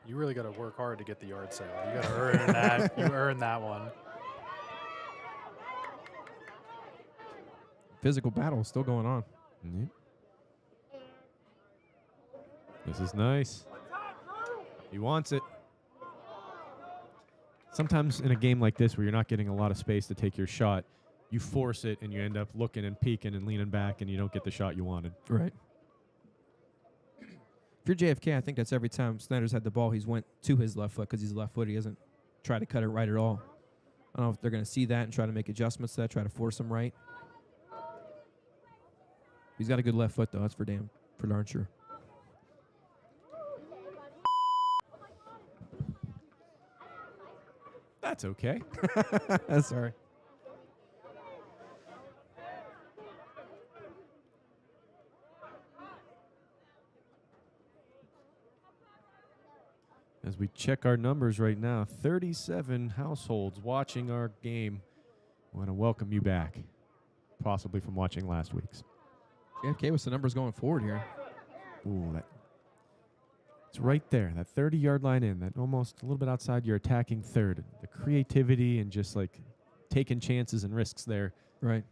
You really got to work hard to get the yard sale. You got to earn that. You earn that one. Physical battle still going on. Yep. This is nice. He wants it. Sometimes in a game like this where you're not getting a lot of space to take your shot, you force it and you end up looking and peeking and leaning back and you don't get the shot you wanted. Right. If you're JFK, I think that's every time Snyder's had the ball, he's went to his left foot because he's left foot. He hasn't tried to cut it right at all. I don't know if they're going to see that and try to make adjustments to that, try to force him right. He's got a good left foot, though. That's for darn sure. That's okay. Sorry. As we check our numbers right now, 37 households watching our game. I want to welcome you back, possibly from watching last week's. JFK with the numbers going forward here. Ooh, it's right there, that 30-yard line in, that almost a little bit outside your attacking third. The creativity and just like taking chances and risks there. Right.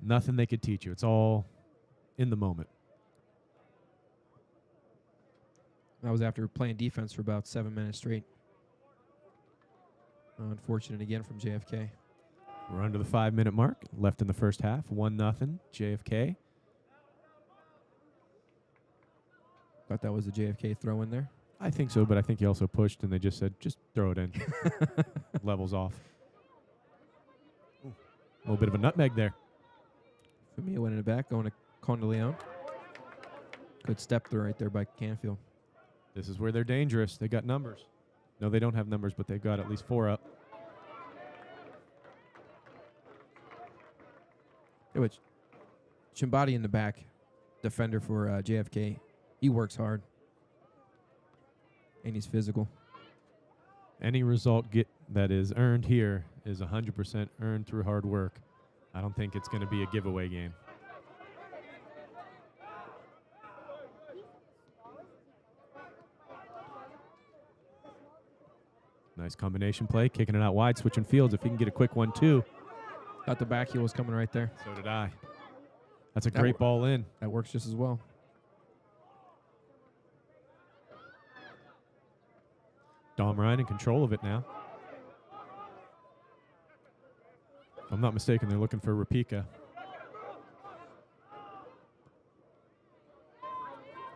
Nothing they could teach you. It's all in the moment. That was after playing defense for about 7 minutes straight. Unfortunate again from JFK. We're under the 5-minute mark, left in the first half. 1-0, JFK. Thought that was a JFK throw in there. I think so, but I think he also pushed, and they just said, just throw it in. Levels off. Ooh, a little bit of a nutmeg there. Famia went in the back, going to Condeleone. Good step through right there by Canfield. This is where they're dangerous. They got numbers. No, they don't have numbers, but they've got at least 4 up. Yeah, which Chimbati in the back, defender for JFK. He works hard. And he's physical. Any result that is earned here is 100% earned through hard work. I don't think it's going to be a giveaway game. Nice combination play, kicking it out wide, switching fields. If he can get a quick 1-2. Thought the back heel was coming right there. So did I. That's a great ball in. That works just as well. Dom Ryan in control of it now. If I'm not mistaken, they're looking for Rapika.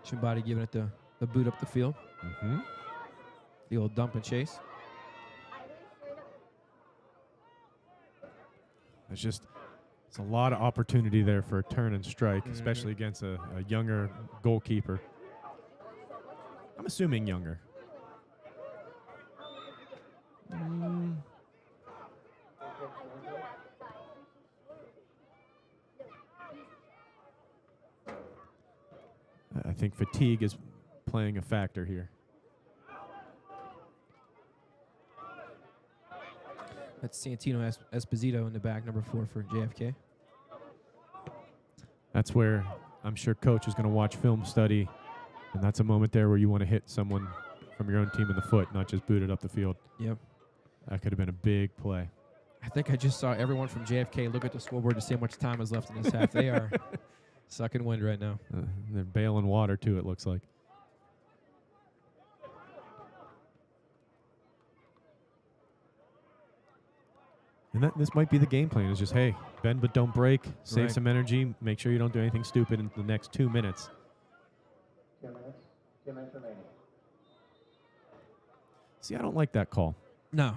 Chimbati giving it the boot up the field. Mm-hmm. The old dump and chase. It's a lot of opportunity there for a turn and strike, especially against a younger goalkeeper. I'm assuming younger. I think fatigue is playing a factor here. That's Santino Esposito in the back, number 4 for JFK. That's where I'm sure coach is going to watch film study, and that's a moment there where you want to hit someone from your own team in the foot, not just boot it up the field. Yep. That could have been a big play. I think I just saw everyone from JFK look at the scoreboard to see how much time is left in this half. They are sucking wind right now. They're bailing water, too, it looks like. And this might be the game plan. Is just, hey, bend but don't break. Save Right. some energy. Make sure you don't do anything stupid in the next 2 minutes. 2 minutes. 2 minutes remaining. See, I don't like that call. No.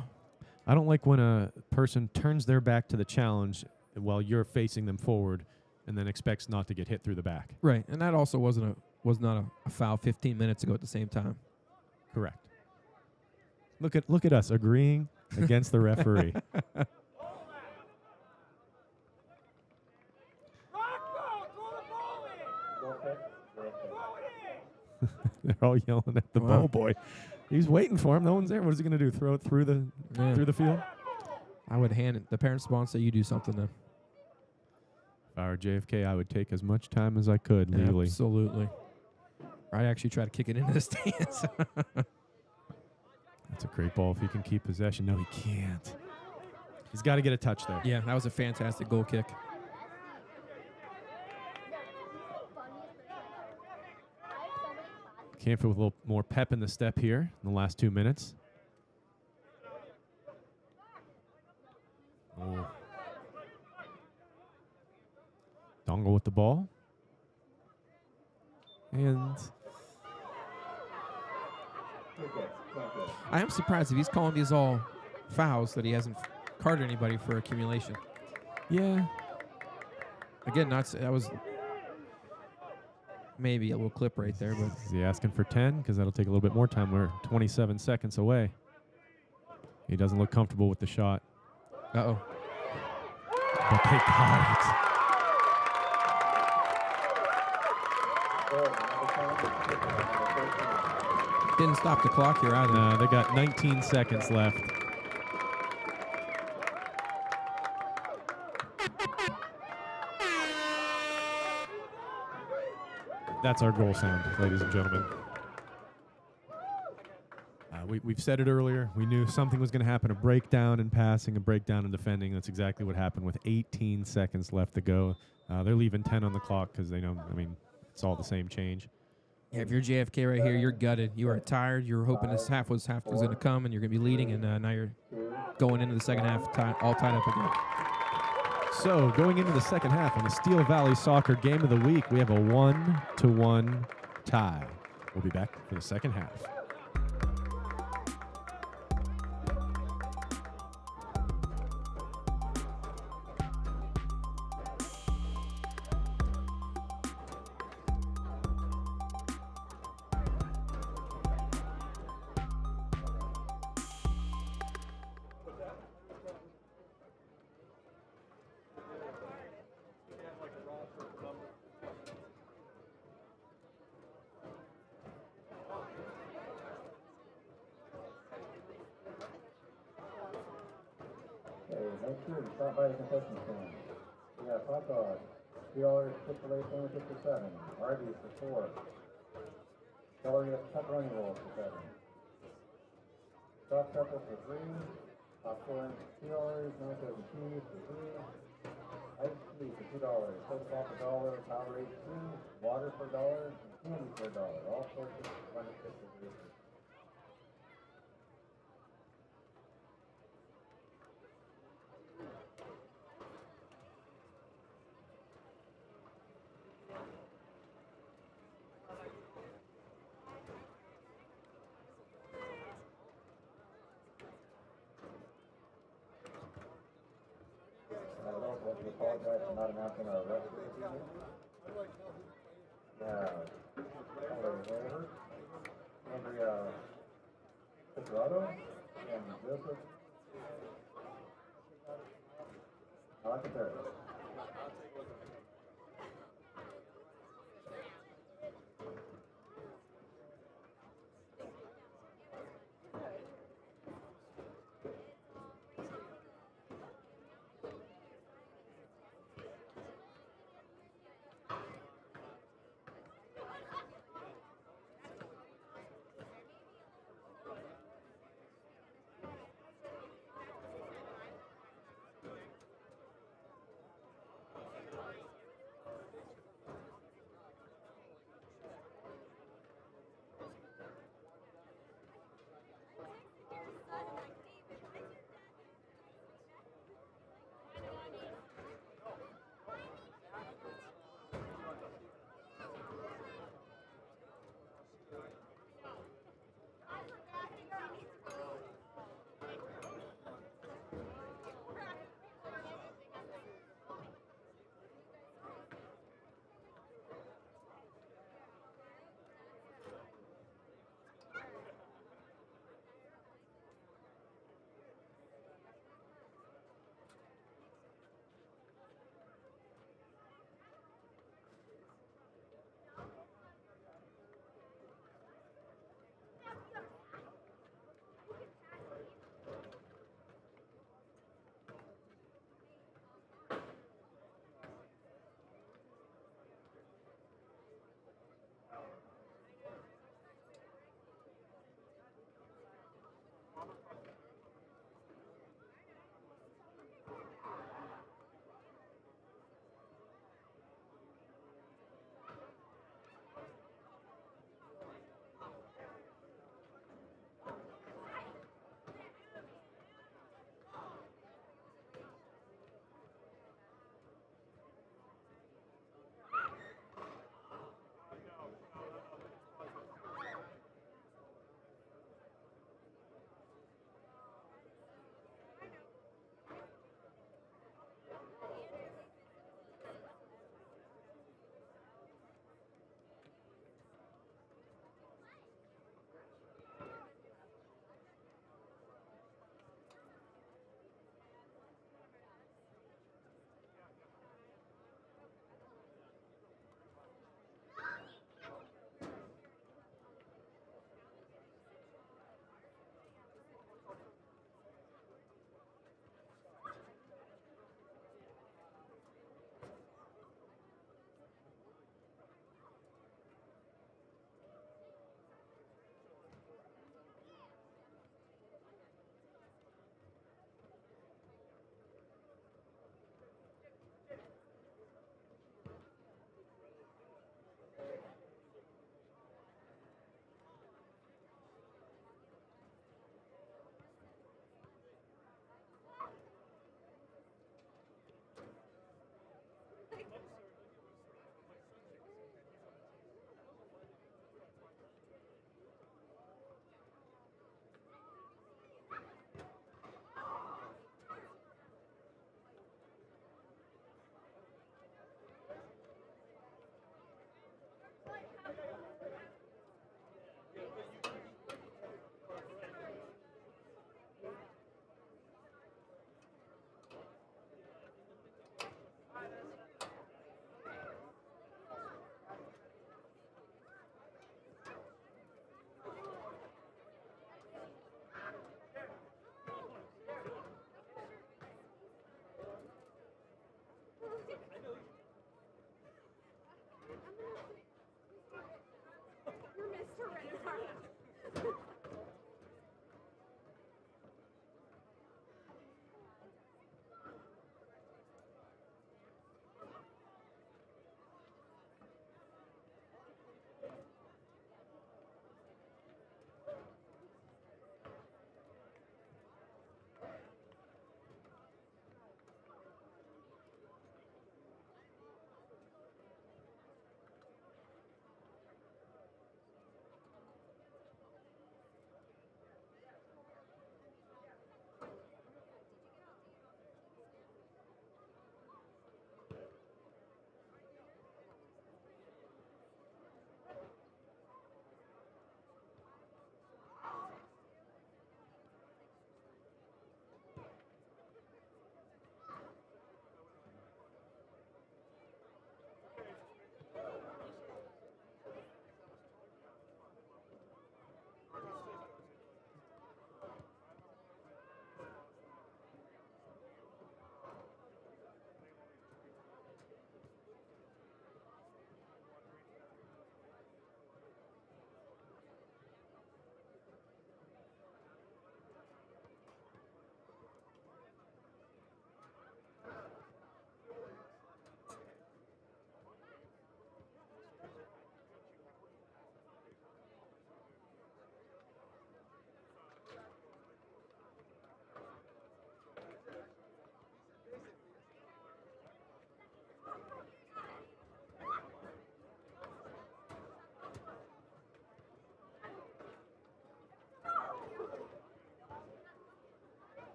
I don't like when a person turns their back to the challenge while you're facing them forward and then expects not to get hit through the back. Right. And that also was not a foul 15 minutes ago at the same time. Correct. Look at us agreeing against the referee. They're all yelling at the ball boy. He's waiting for him. No one's there. What is he going to do? Throw it through the field? I would hand it. The parents' ball and say, you do something then. If I were JFK, I would take as much time as I could legally. Absolutely. I'd actually try to kick it into the stands. That's a great ball if he can keep possession. No, he can't. He's got to get a touch there. Yeah, that was a fantastic goal kick. Canfield with a little more pep in the step here in the last 2 minutes. Oh. Dongle with the ball. And I am surprised if he's calling these all fouls that he hasn't carded anybody for accumulation. yeah, Again, that was maybe a little clip right there, but is he asking for 10? Because that'll take a little bit more time. We're 27 seconds away. He doesn't look comfortable with the shot. uh-oh. But they got it. Didn't stop the clock here either. They got 19 seconds left. That's our goal sound, ladies and gentlemen. We've said it earlier. We knew something was going to happen, a breakdown in passing, a breakdown in defending. That's exactly what happened with 18 seconds left to go. They're leaving 10 on the clock because they know, it's all the same change. Yeah, if you're JFK right here, you're gutted. You are tired. You were hoping this half was going to come, and you're going to be leading, and now you're going into the second half all tied up again. So, going into the second half on the Steel Valley Soccer Game of the Week, we have a 1-1 tie. We'll be back for the second half. 2, stop by the concession stand. We got hot dogs, $2, Chick-fil-A sandwiches for 7, Arby's for 4, celery pepperoni rolls for 7, soft pretzels for 3, popcorn $2, nachos and cheese for 3, iced tea for $2, soda pop for $1, Powerade 2, water for $1, and candy for $1. All sorts of benefits for 3. I would also like to apologize for not announcing our rest of the evening. Andrea Picarato and Joseph Alcantara.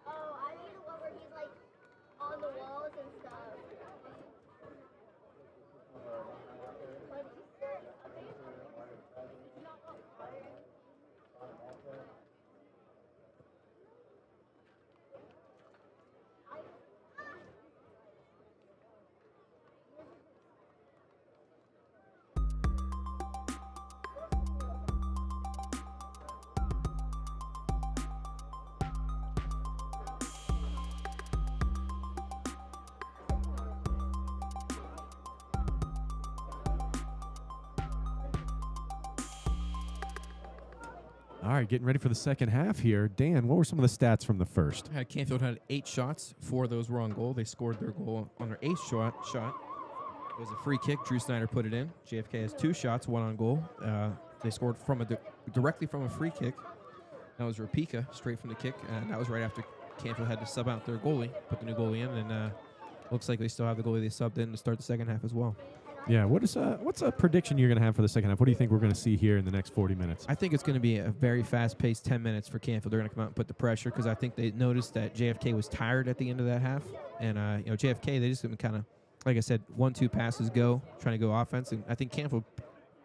Oh, I mean the one where he's like on the walls and stuff. Like, it's not on fire. All right, getting ready for the second half here. Dan, what were some of the stats from the first? Canfield had 8 shots. 4 of those were on goal. They scored their goal on their 8th shot. It was a free kick. Drew Snyder put it in. JFK has 2 shots, 1 on goal. They scored from directly from a free kick. That was Rapika, straight from the kick, and that was right after Canfield had to sub out their goalie, put the new goalie in, and looks like they still have the goalie they subbed in to start the second half as well. Yeah, what's a prediction you're going to have for the second half? What do you think we're going to see here in the next 40 minutes? I think it's going to be a very fast-paced 10 minutes for Canfield. They're going to come out and put the pressure because I think they noticed that JFK was tired at the end of that half. And, JFK, they just kind of, like I said, 1-2 passes go, trying to go offense. And I think Canfield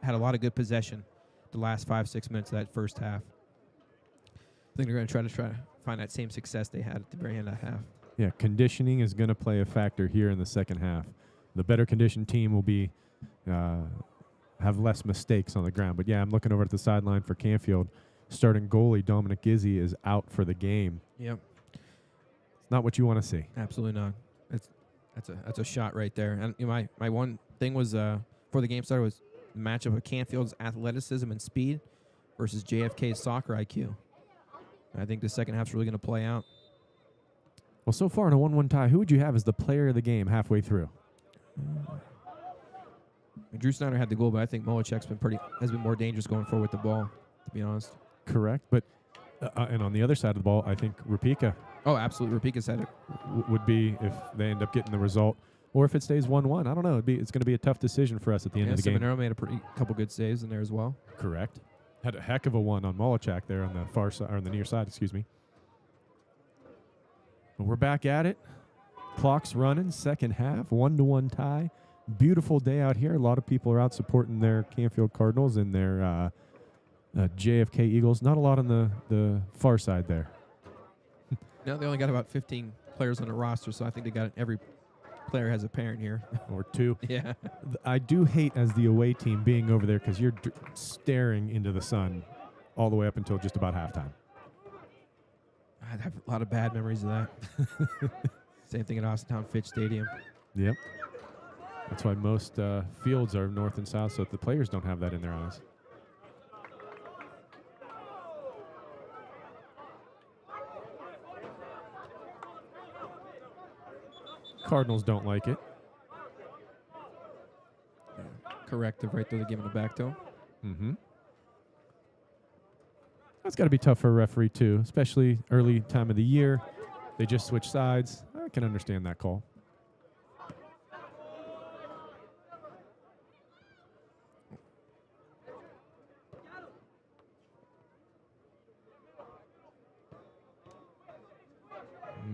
had a lot of good possession the last 5-6 minutes of that first half. I think they're going to try to find that same success they had at the very end of that half. Yeah, conditioning is going to play a factor here in the second half. The better conditioned team will be have less mistakes on the ground. But, yeah, I'm looking over at the sideline for Canfield. Starting goalie Dominic Gizzi is out for the game. Yep. It's not what you want to see. Absolutely not. That's a shot right there. And my one thing was before the game started was the matchup of Canfield's athleticism and speed versus JFK's soccer IQ. I think the second half's really going to play out. Well, so far in a 1-1 tie, who would you have as the player of the game halfway through? Drew Snyder had the goal, but I think Molicek's has been more dangerous going forward with the ball, to be honest. Correct. But and on the other side of the ball, I think Rapika Oh, absolutely. Rapika's had it. would be if they end up getting the result. Or if it stays 1-1. I don't know. It's going to be a tough decision for us at the end of the game. Ciminero made a couple good saves in there as well. Correct. Had a heck of a one on Molicek there on the far side, or on the near side, excuse me. But we're back at it. Clock's running, second half, 1-1 tie. Beautiful day out here. A lot of people are out supporting their Canfield Cardinals and their JFK Eagles. Not a lot on the far side there. No, they only got about 15 players on the roster, so I think they got every player has a parent here. Or two. Yeah. I do hate as the away team being over there because you're staring into the sun all the way up until just about halftime. I have a lot of bad memories of that. Same thing at Austintown Fitch Stadium. Yep. That's why most fields are north and south, so that the players don't have that in their eyes. Cardinals don't like it. Corrective right there. They're giving it back to him. Mm-hmm. That's got to be tough for a referee, too, especially early time of the year. They just switch sides. I can understand that call.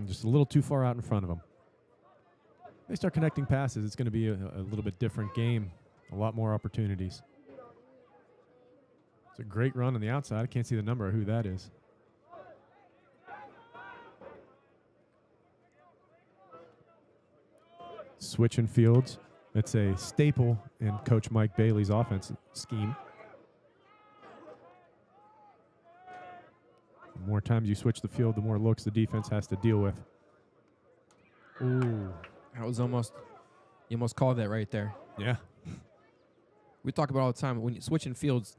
Just a little too far out in front of them. They start connecting passes, it's going to be a little bit different game. A lot more opportunities. It's a great run on the outside. I can't see the number of who that is. Switching fields. It's a staple in Coach Mike Bailey's offense scheme. The more times you switch the field, the more looks the defense has to deal with. Ooh. That was you almost called that right there. Yeah. We talk about all the time when you're switching fields,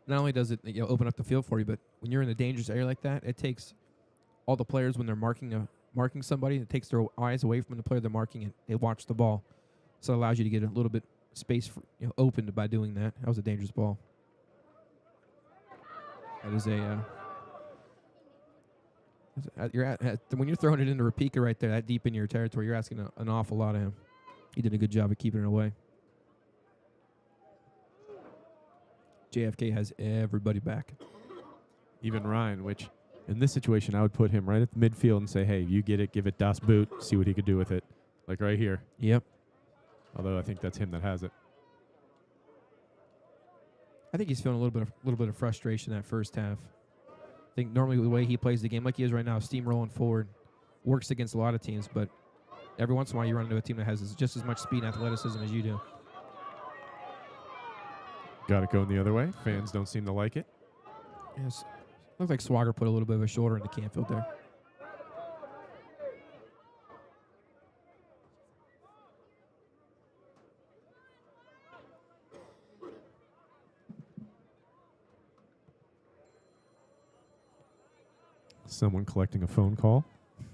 not only does it open up the field for you, but when you're in a dangerous area like that, it takes all the players when they're marking somebody, it takes their eyes away from the player they're marking and they watch the ball. So it allows you to get a little bit space opened by doing that. That was a dangerous ball. That is when you're throwing it into Rapika right there, that deep in your territory, you're asking an awful lot of him. He did a good job of keeping it away. JFK has everybody back. Even Ryan, which in this situation, I would put him right at the midfield and say, hey, you get it, give it Das Boot, see what he could do with it. Like right here. Yep. Although I think that's him that has it. I think he's feeling a little bit of frustration that first half. I think normally the way he plays the game, like he is right now, steamrolling forward, works against a lot of teams, but every once in a while you run into a team that has just as much speed and athleticism as you do. Got it going the other way. Fans don't seem to like it. Yes. Looks like Swagger put a little bit of a shoulder into Canfield there. Someone collecting a phone call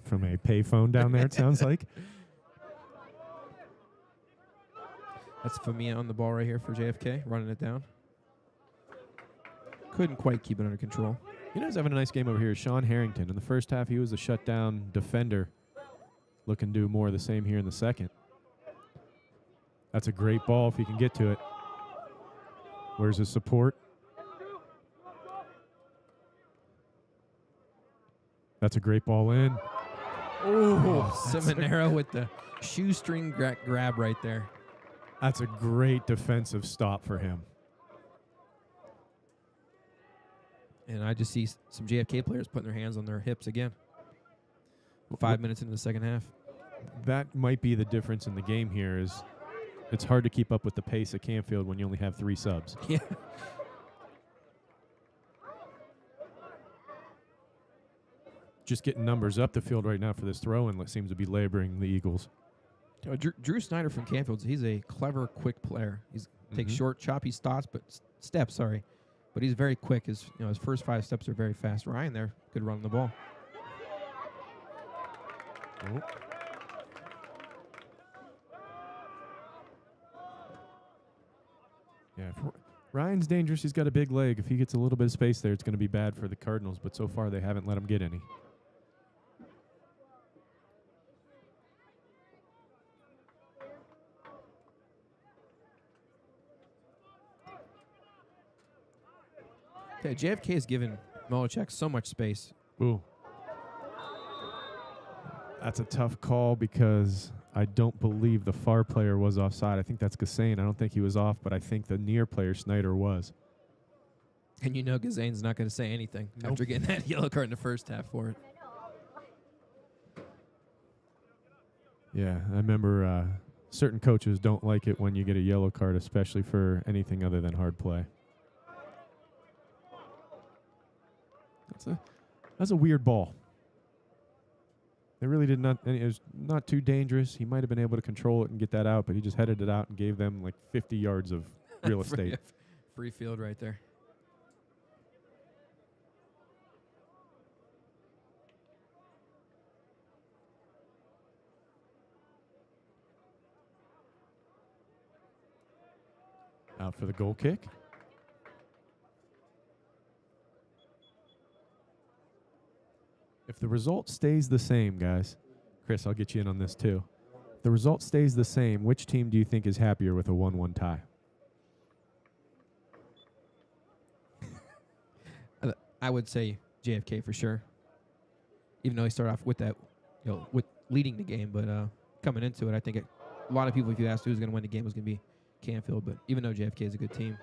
from a pay phone down there, it sounds like. That's Famia on the ball right here for JFK, running it down. Couldn't quite keep it under control. You know who's having a nice game over here is Sean Harrington. In the first half, he was a shutdown defender. Looking to do more of the same here in the second. That's a great ball if he can get to it. Where's his support? That's a great ball in. Oh, Ciminero with the shoestring grab right there. That's a great defensive stop for him. And I just see some JFK players putting their hands on their hips again. 5 minutes into the second half. That might be the difference in the game here is it's hard to keep up with the pace of Canfield when you only have 3 subs. Yeah. Just getting numbers up the field right now for this throw-in seems to be laboring the Eagles. Drew Snyder from Canfield, he's a clever, quick player. He takes short, choppy steps, but he's very quick. His first 5 steps are very fast. Ryan there could run the ball. Oh. Yeah, Ryan's dangerous. He's got a big leg. If he gets a little bit of space there, it's going to be bad for the Cardinals, but so far they haven't let him get any. Okay, JFK has given Molichek so much space. Ooh. That's a tough call because I don't believe the far player was offside. I think that's Gassane. I don't think he was off, but I think the near player, Snyder, was. And Gazane's not going to say anything after getting that yellow card in the first half for it. Yeah, I remember certain coaches don't like it when you get a yellow card, especially for anything other than hard play. That's a weird ball. It really did not. It was not too dangerous. He might have been able to control it and get that out, but he just headed it out and gave them like 50 yards of real estate. Free field right there. Out for the goal kick. If the result stays the same, guys, Chris, I'll get you in on this too. If the result stays the same, which team do you think is happier with a 1-1 tie? I would say JFK for sure. Even though he started off with that, with leading the game, but coming into it, I think a lot of people, if you asked who's going to win the game, was going to be Canfield. But even though JFK is a good team,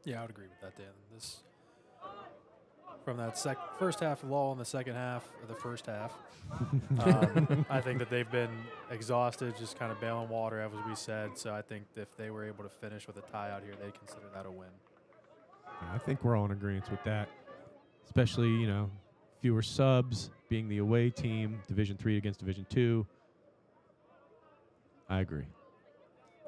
yeah, I would agree with that, Dan. This from that first half lull in the second half of the first half, I think that they've been exhausted, just kind of bailing water, as we said. So I think if they were able to finish with a tie out here, they'd consider that a win. I think we're all in agreement with that, especially, fewer subs, being the away team, Division III against Division II. I agree.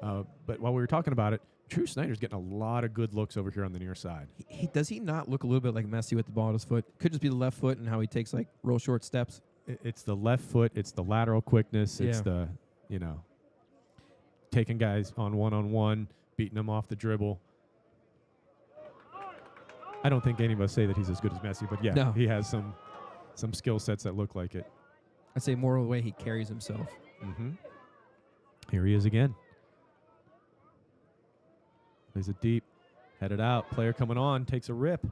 But while we were talking about it, Drew Snyder's getting a lot of good looks over here on the near side. Does he not look a little bit like Messi with the ball at his foot? Could just be the left foot and how he takes like real short steps. It's the left foot. It's the lateral quickness. It's Yeah. the, taking guys on one-on-one, beating them off the dribble. I don't think any of us say that he's as good as Messi, but yeah, No. he has some skill sets that look like it. I'd say more of the way he carries himself. Mm-hmm. Here he is again. Plays it deep, headed out. Player coming on, takes a rip.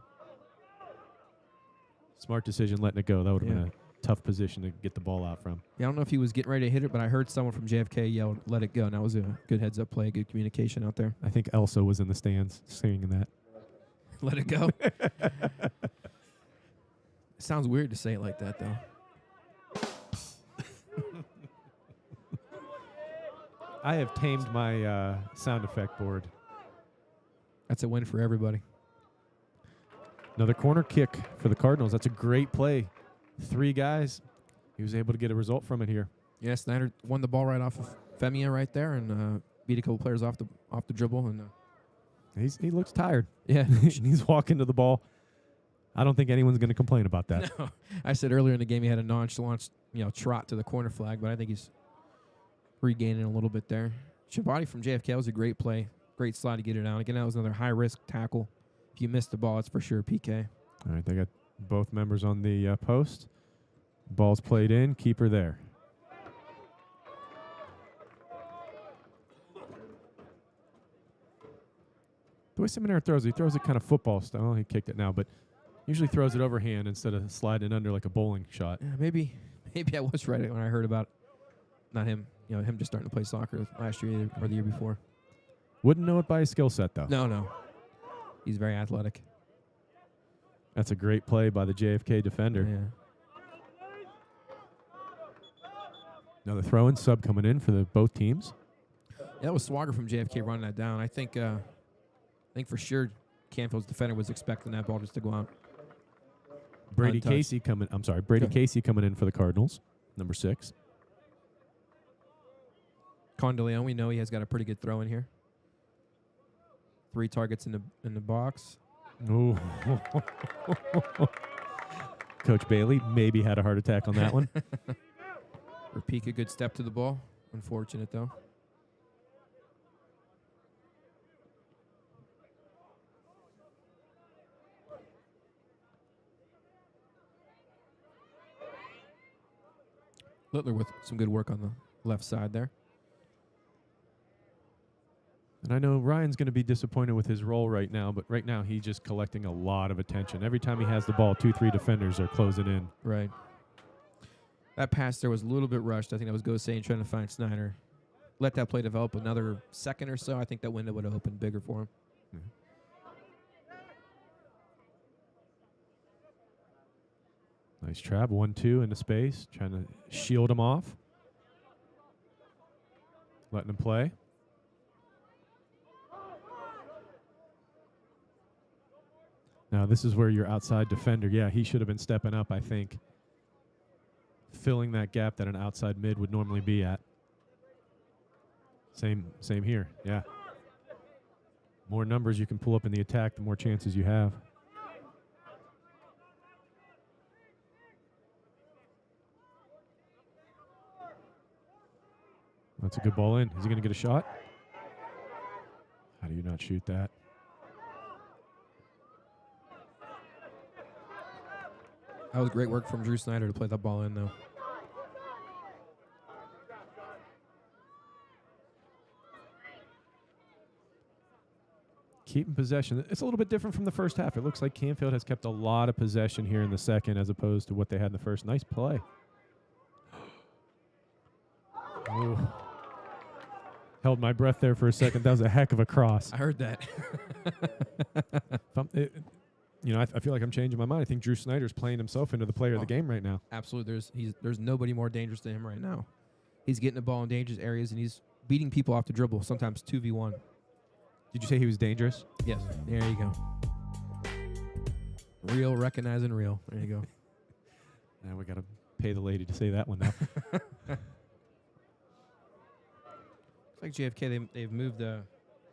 Smart decision letting it go. That would have been a tough position to get the ball out from. Yeah, I don't know if he was getting ready to hit it, but I heard someone from JFK yell, "Let it go." And that was a good heads-up play, good communication out there. I think Elsa was in the stands singing that. Let it go. It sounds weird to say it like that, though. I have tamed my sound effect board. That's a win for everybody. Another corner kick for the Cardinals. That's a great play. 3 guys. He was able to get a result from it here. Yeah, Snyder won the ball right off of Femia right there and beat a couple players off the dribble. And He looks tired. yeah, He's walking to the ball. I don't think anyone's going to complain about that. No. I said earlier in the game he had a nonchalant, trot to the corner flag, but I think he's regaining a little bit there. Shabati from JFK was a great play. Great slide to get it out. Again, that was another high-risk tackle. If you missed the ball, it's for sure PK. All right, they got both members on the post. Ball's played in. Keeper there. The way Ciminero throws, he throws it kind of football style. He kicked it now, but usually throws it overhand instead of sliding under like a bowling shot. Yeah, maybe I was right when I heard about not him, him just starting to play soccer last year or the year before. Wouldn't know it by his skill set, though. No. He's very athletic. That's a great play by the JFK defender. Yeah. Another throw-in sub coming in for both teams. Yeah, that was Swagger from JFK running that down. I think for sure Canfield's defender was expecting that ball just to go out. Brady Untouched. Casey coming. I'm sorry, Brady Okay. Casey coming in for the Cardinals, number 6. Condeleone, we know he has got a pretty good throw in here. 3 targets in the box. Ooh. Coach Bailey maybe had a heart attack on that one. Rapika, good step to the ball. Unfortunate though. Littler with some good work on the left side there. And I know Ryan's going to be disappointed with his role right now, but right now he's just collecting a lot of attention. Every time he has the ball, 2-3 defenders are closing in. Right. That pass there was a little bit rushed. I think that was Gosei trying to find Snyder. Let that play develop another second or so. I think that window would have opened bigger for him. Nice trap. 1-2 into space. Trying to shield him off. Letting him play. Now, this is where your outside defender, he should have been stepping up, I think. Filling that gap that an outside mid would normally be at. Same here, yeah. More numbers you can pull up in the attack, the more chances you have. That's a good ball in. Is he going to get a shot? How do you not shoot that? That was great work from Drew Snyder to play that ball in, though. Keeping possession. It's a little bit different from the first half. It looks like Canfield has kept a lot of possession here in the second as opposed to what they had in the first. Nice play. Ooh. Held my breath there for a second. That was a heck of a cross. I heard that. I feel like I'm changing my mind. I think Drew Snyder's playing himself into the player of the game right now. Absolutely. There's nobody more dangerous than him right now. He's getting the ball in dangerous areas, and he's beating people off the dribble, sometimes 2v1. Did you say he was dangerous? Yes. There you go. Real, recognizing real. There you go. Now we got to pay the lady to say that one now. Looks like JFK, they've moved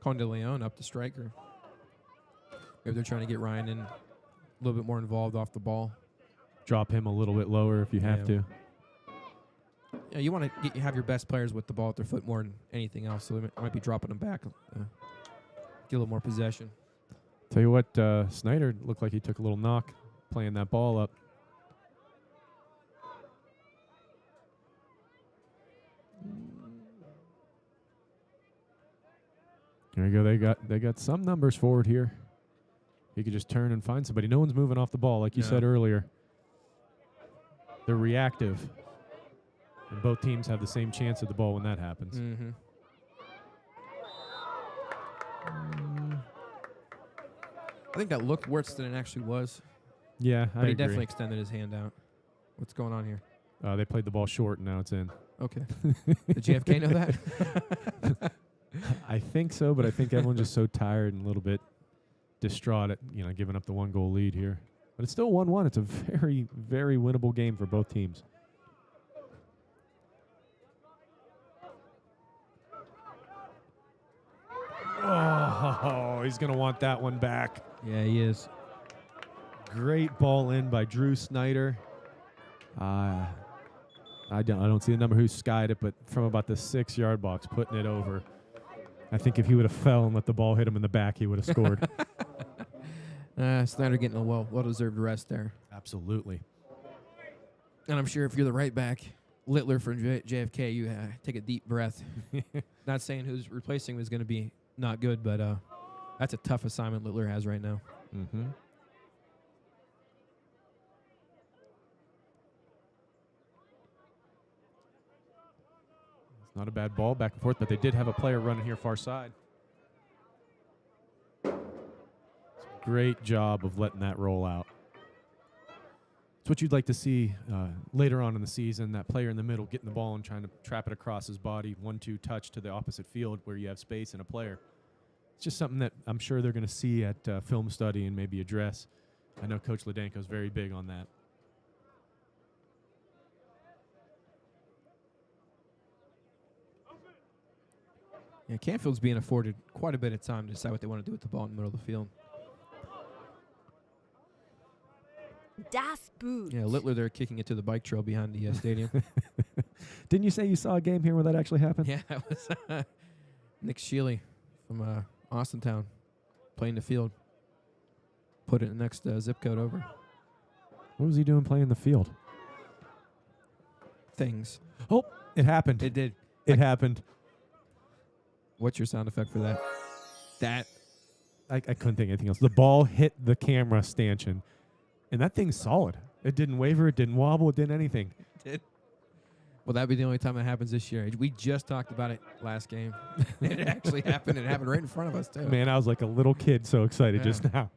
Condeleone up the striker. Maybe they're trying to get Ryan in a little bit more involved off the ball. Drop him a little bit lower if you have Yeah. to. Yeah, you want to have your best players with the ball at their foot more than anything else, so they might be dropping them back. Get a little more possession. Tell you what, Snyder looked like he took a little knock playing that ball up. There you go. They got some numbers forward here. He could just turn and find somebody. No one's moving off the ball, like you said earlier. They're reactive. And both teams have the same chance at the ball when that happens. Mm-hmm. I think that looked worse than it actually was. Yeah, But I he agree. definitely extended his hand out. What's going on here? They played the ball short, and now it's in. Okay. Did JFK know that? I think so, but I think everyone's just so tired and a little bit distraught at giving up the 1-goal lead here. But it's still 1-1. It's a very, very winnable game for both teams. Oh, he's going to want that one back. Yeah, he is. Great ball in by Drew Snyder. I don't see the number who skied it, but from about the 6-yard box, putting it over. I think if he would have fell and let the ball hit him in the back, he would have scored. Snyder getting a well-deserved rest there. Absolutely. And I'm sure if you're the right back, Littler from JFK, you take a deep breath. Not saying who's replacing him is going to be not good, but that's a tough assignment Littler has right now. Mm-hmm. It's not a bad ball back and forth, but they did have a player running here far side. Great job of letting that roll out. It's what you'd like to see later on in the season, that player in the middle getting the ball and trying to trap it across his body, 1-2 touch to the opposite field where you have space and a player. It's just something that I'm sure they're going to see at film study and maybe address. I know Coach Ledenko is very big on that. Yeah, Canfield's being afforded quite a bit of time to decide what they want to do with the ball in the middle of the field. Das Boot. Yeah, Littler there kicking it to the bike trail behind the stadium. Didn't you say you saw a game here where that actually happened? Yeah, that was Nick Shealy from Austintown playing the field. Put it next zip code over. What was he doing playing the field? Things. Oh, it happened. It did. It happened. What's your sound effect for that? That. I couldn't think of anything else. The ball hit the camera stanchion, and that thing's solid. It didn't waver. It didn't wobble. It didn't anything. Well, that'd be the only time it happens this year. We just talked about it last game. It actually happened. It happened right in front of us, too. Man, I was like a little kid so excited just now.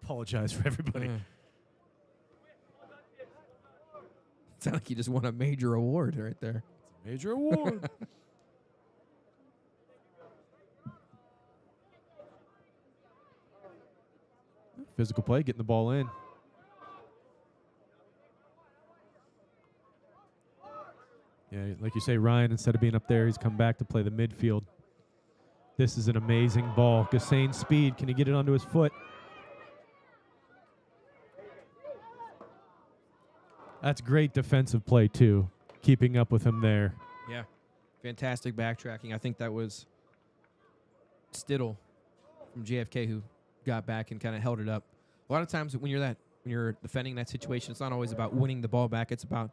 Apologize for everybody. Yeah. Sound like you just won a major award right there. Major award. Physical play, getting the ball in. Yeah, like you say, Ryan, instead of being up there, he's come back to play the midfield. This is an amazing ball. Gassane speed. Can he get it onto his foot? That's great defensive play, too. Keeping up with him there. Yeah. Fantastic backtracking. I think that was Stittle from JFK who got back and kind of held it up. A lot of times when you're defending that situation, it's not always about winning the ball back. It's about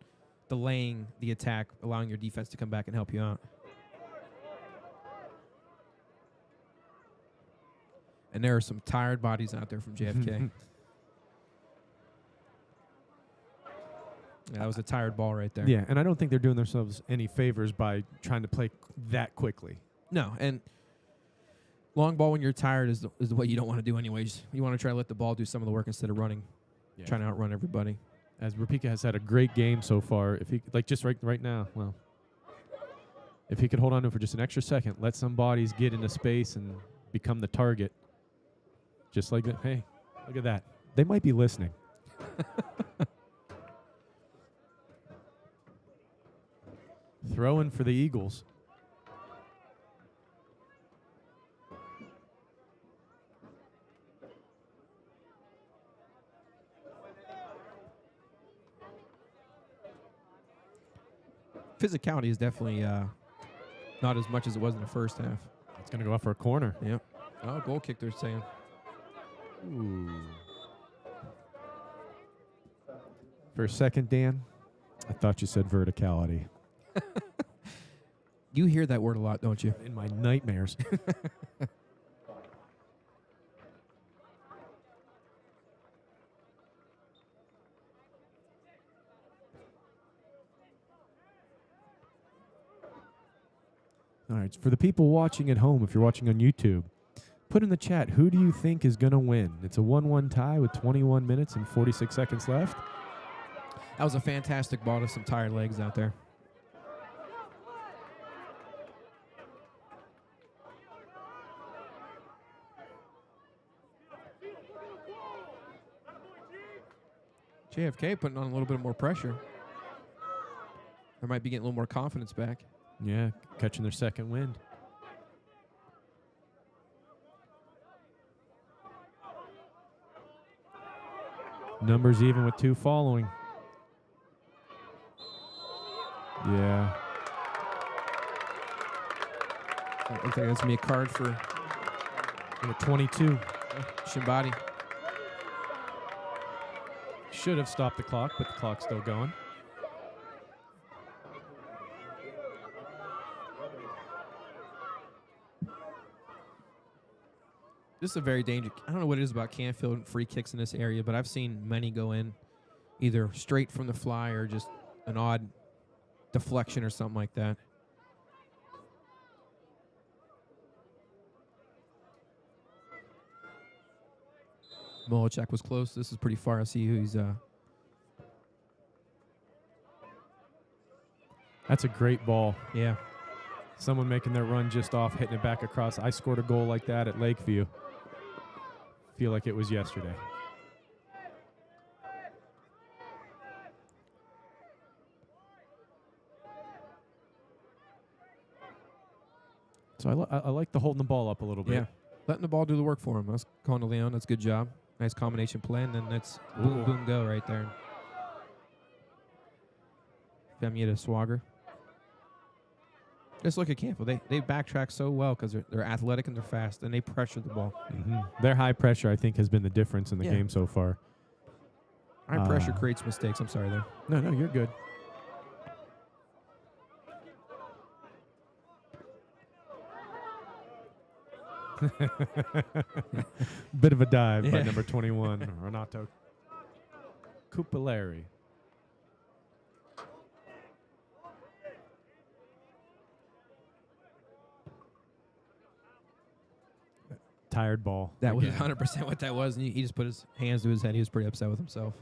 delaying the attack, allowing your defense to come back and help you out. And there are some tired bodies out there from JFK. Yeah, that was a tired ball right there. Yeah, and I don't think they're doing themselves any favors by trying to play that quickly. No, and long ball when you're tired is the way you don't want to do anyways. You want to try to let the ball do some of the work instead of running, trying to outrun everybody. As Rapika has had a great game so far, if he just right now, well, if he could hold on to it for just an extra second, let some bodies get into space and become the target, just like that. Hey, look at that. They might be listening. Throwing for the Eagles. physicality is definitely not as much as it was in the first half. It's going to go up for a corner. Yep. Oh, goal kick, they're saying. Ooh. For a second, Dan, I thought you said verticality. You hear that word a lot, don't you? In my nightmares. All right, for the people watching at home, if you're watching on YouTube, put in the chat, who do you think is going to win? It's a 1-1 tie with 21 minutes and 46 seconds left. That was a fantastic ball to some tired legs out there. JFK putting on a little bit more pressure. They might be getting a little more confidence back. Yeah, catching their second wind. Numbers even with 2 following. Yeah. Looks like that's going to be a card for Number 22. Shimbadi. Should have stopped the clock, but the clock's still going. This is a very dangerous. I don't know what it is about Canfield and free kicks in this area, but I've seen many go in either straight from the fly or just an odd deflection or something like that. Molachek was close. This is pretty far. I see who's. That's a great ball. Yeah. Someone making their run just off, hitting it back across. I scored a goal like that at Lakeview. Feel like it was yesterday. So I like the holding the ball up a little bit. Yeah. Letting the ball do the work for him. That's calling to Leon. That's a good job. Nice combination play, and then that's boom, boom, go right there. Femieta Swagger. Just look at Canfield. They backtrack so well because they're athletic and they're fast, and they pressure the ball. Mm-hmm. Their high pressure, I think, has been the difference in the game so far. High pressure creates mistakes. I'm sorry there. No, you're good. Bit of a dive by number 21, Renato Cupolari. Tired ball. That was 100% what that was, and he just put his hands to his head. He was pretty upset with himself.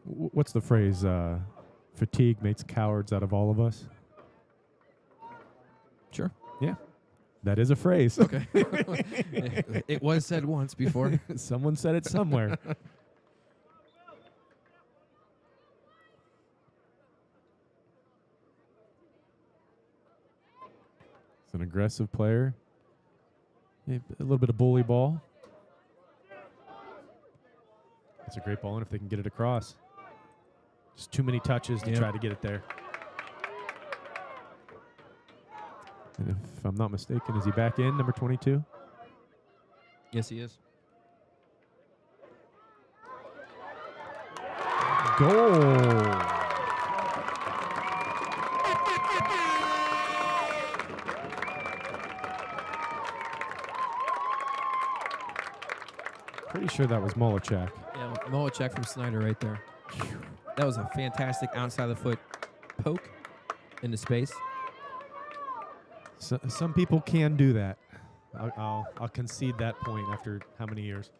What's the phrase? Fatigue makes cowards out of all of us. Sure. Yeah. That is a phrase. Okay. It was said once before. Someone said it somewhere. It's an aggressive player. A little bit of bully ball. It's a great ball, and if they can get it across. Just too many touches to try to get it there. And if I'm not mistaken, is he back in, number 22? Yes, he is. Goal! Pretty sure that was Molachek. Yeah, Molachek from Snyder right there. That was a fantastic outside the foot poke into space. So, some people can do that. I'll concede that point after how many years?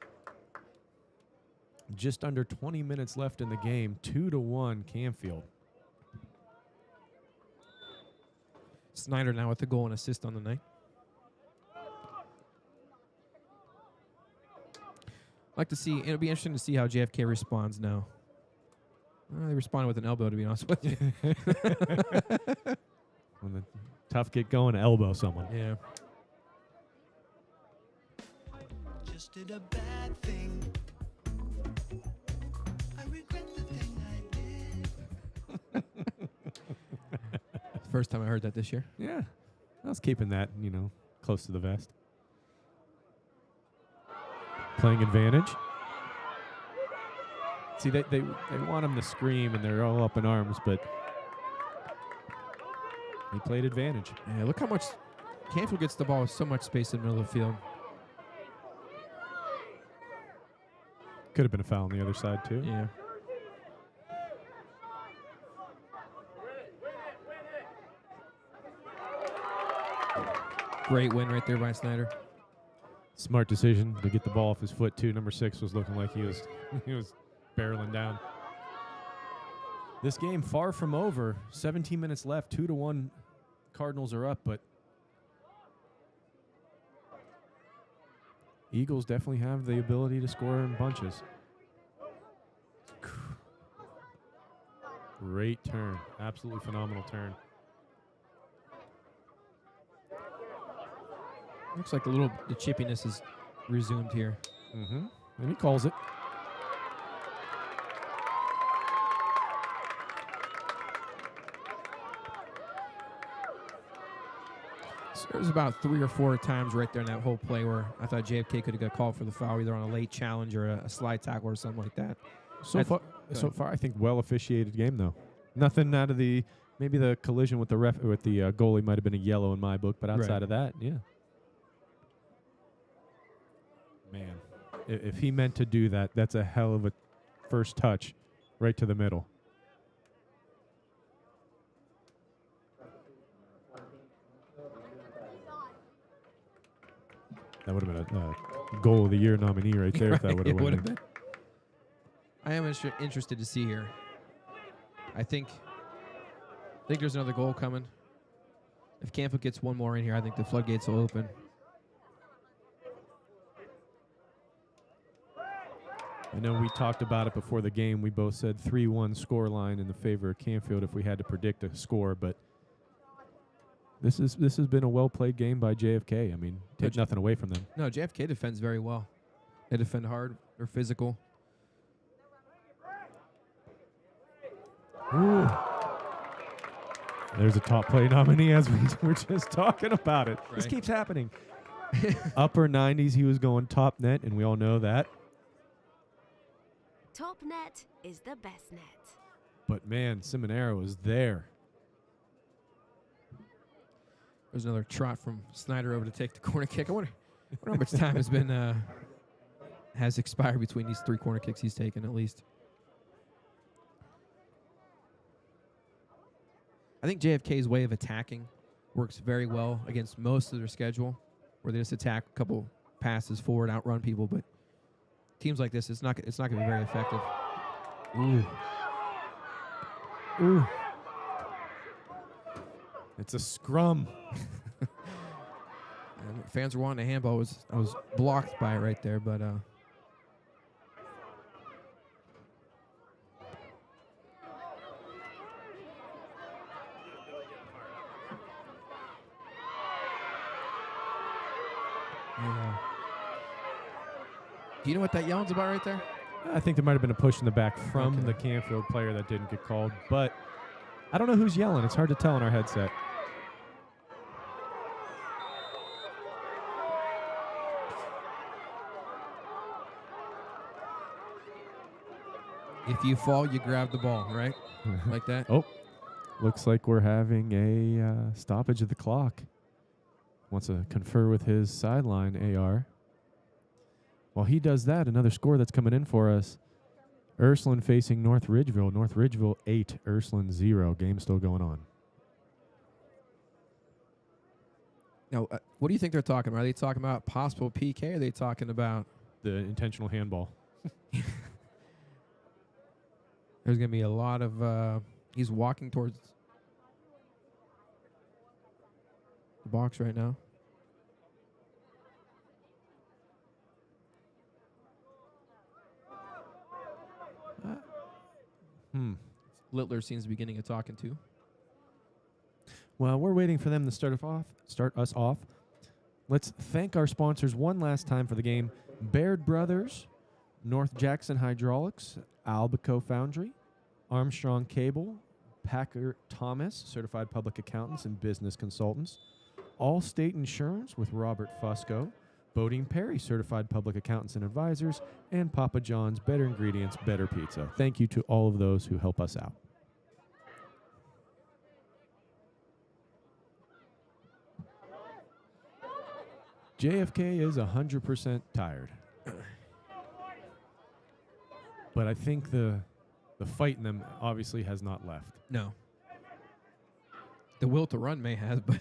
Just under 20 minutes left in the game. 2-1 Canfield. Snyder now with the goal and assist on the night. Like to see. It'll be interesting to see how JFK responds now. They responded with an elbow, to be honest with you. When the tough get going, elbow someone. Yeah. Just did a bad thing. I regret the thing I did. First time I heard that this year. Yeah. I was keeping that, close to the vest. Playing advantage. See, they want him to scream, and they're all up in arms, but he played advantage. Yeah, look how much Canfield gets the ball with so much space in the middle of the field. Could have been a foul on the other side, too. Yeah. Great win right there by Snyder. Smart decision to get the ball off his foot, too. Number 6 was looking like he was barreling down. This game far from over. 17 minutes left. 2-1 Cardinals are up, but Eagles definitely have the ability to score in bunches. Great turn. Absolutely phenomenal turn. Looks like the chippiness is resumed here. Mm-hmm. And he calls it. So there's about 3 or 4 times right there in that whole play where I thought JFK could have got called for the foul, either on a late challenge or a slide tackle or something like that. So far, I think well officiated game though. Nothing out of maybe the collision with the goalie might have been a yellow in my book, but outside of that, yeah. Man, if he meant to do that, that's a hell of a first touch, right to the middle. That would have been a goal of the year nominee right there if that would have went in. Been. I am interested to see here. I think there's another goal coming. If Canfield gets one more in here, I think the floodgates will open. I know we talked about it before the game. We both said 3-1 score line in the favor of Canfield if we had to predict a score, but this has been a well-played game by JFK. I mean, take nothing away from them. No, JFK defends very well. They defend hard. They're physical. Ooh. There's a top play nominee as we were just talking about it. This Right. keeps happening. Upper 90s, he was going top net, and we all know that. Top net is the best net. But, man, Ciminero was there. There's another trot from Snyder over to take the corner kick. I wonder how much time has expired between these 3 corner kicks he's taken at least. I think JFK's way of attacking works very well against most of their schedule, where they just attack a couple passes forward, outrun people. But teams like this, it's not going to be very effective. Ooh. Ooh. It's a scrum. And fans were wanting a handball. I was blocked by it right there, but do you know what that yelling's about right there? I think there might have been a push in the back from Okay. the Canfield player that didn't get called, but I don't know who's yelling. It's hard to tell in our headset. If you fall, you grab the ball, right? Like that? Oh, looks like we're having a stoppage of the clock. Wants to confer with his sideline AR. While he does that, another score that's coming in for us. Ursuline facing North Ridgeville. North Ridgeville 8, Ursuline 0. Game still going on. Now, what do you think they're talking about? Are they talking about possible PK? Or are they talking about The intentional handball. there's going to be a lot of he's walking towards the box right now. Littler seems to be getting a talking to. Well, we're waiting for them to start us off. Let's thank our sponsors one last time for the game. Baird Brothers, North Jackson Hydraulics, Albaco Foundry, Armstrong Cable, Packer Thomas, Certified Public Accountants and Business Consultants. Allstate Insurance with Robert Fusco. Boating Perry, Certified Public Accountants and Advisors. And Papa John's, Better Ingredients, Better Pizza. Thank you to all of those who help us out. JFK is 100% tired. But I think the fight in them obviously has not left. No. The will to run may have, but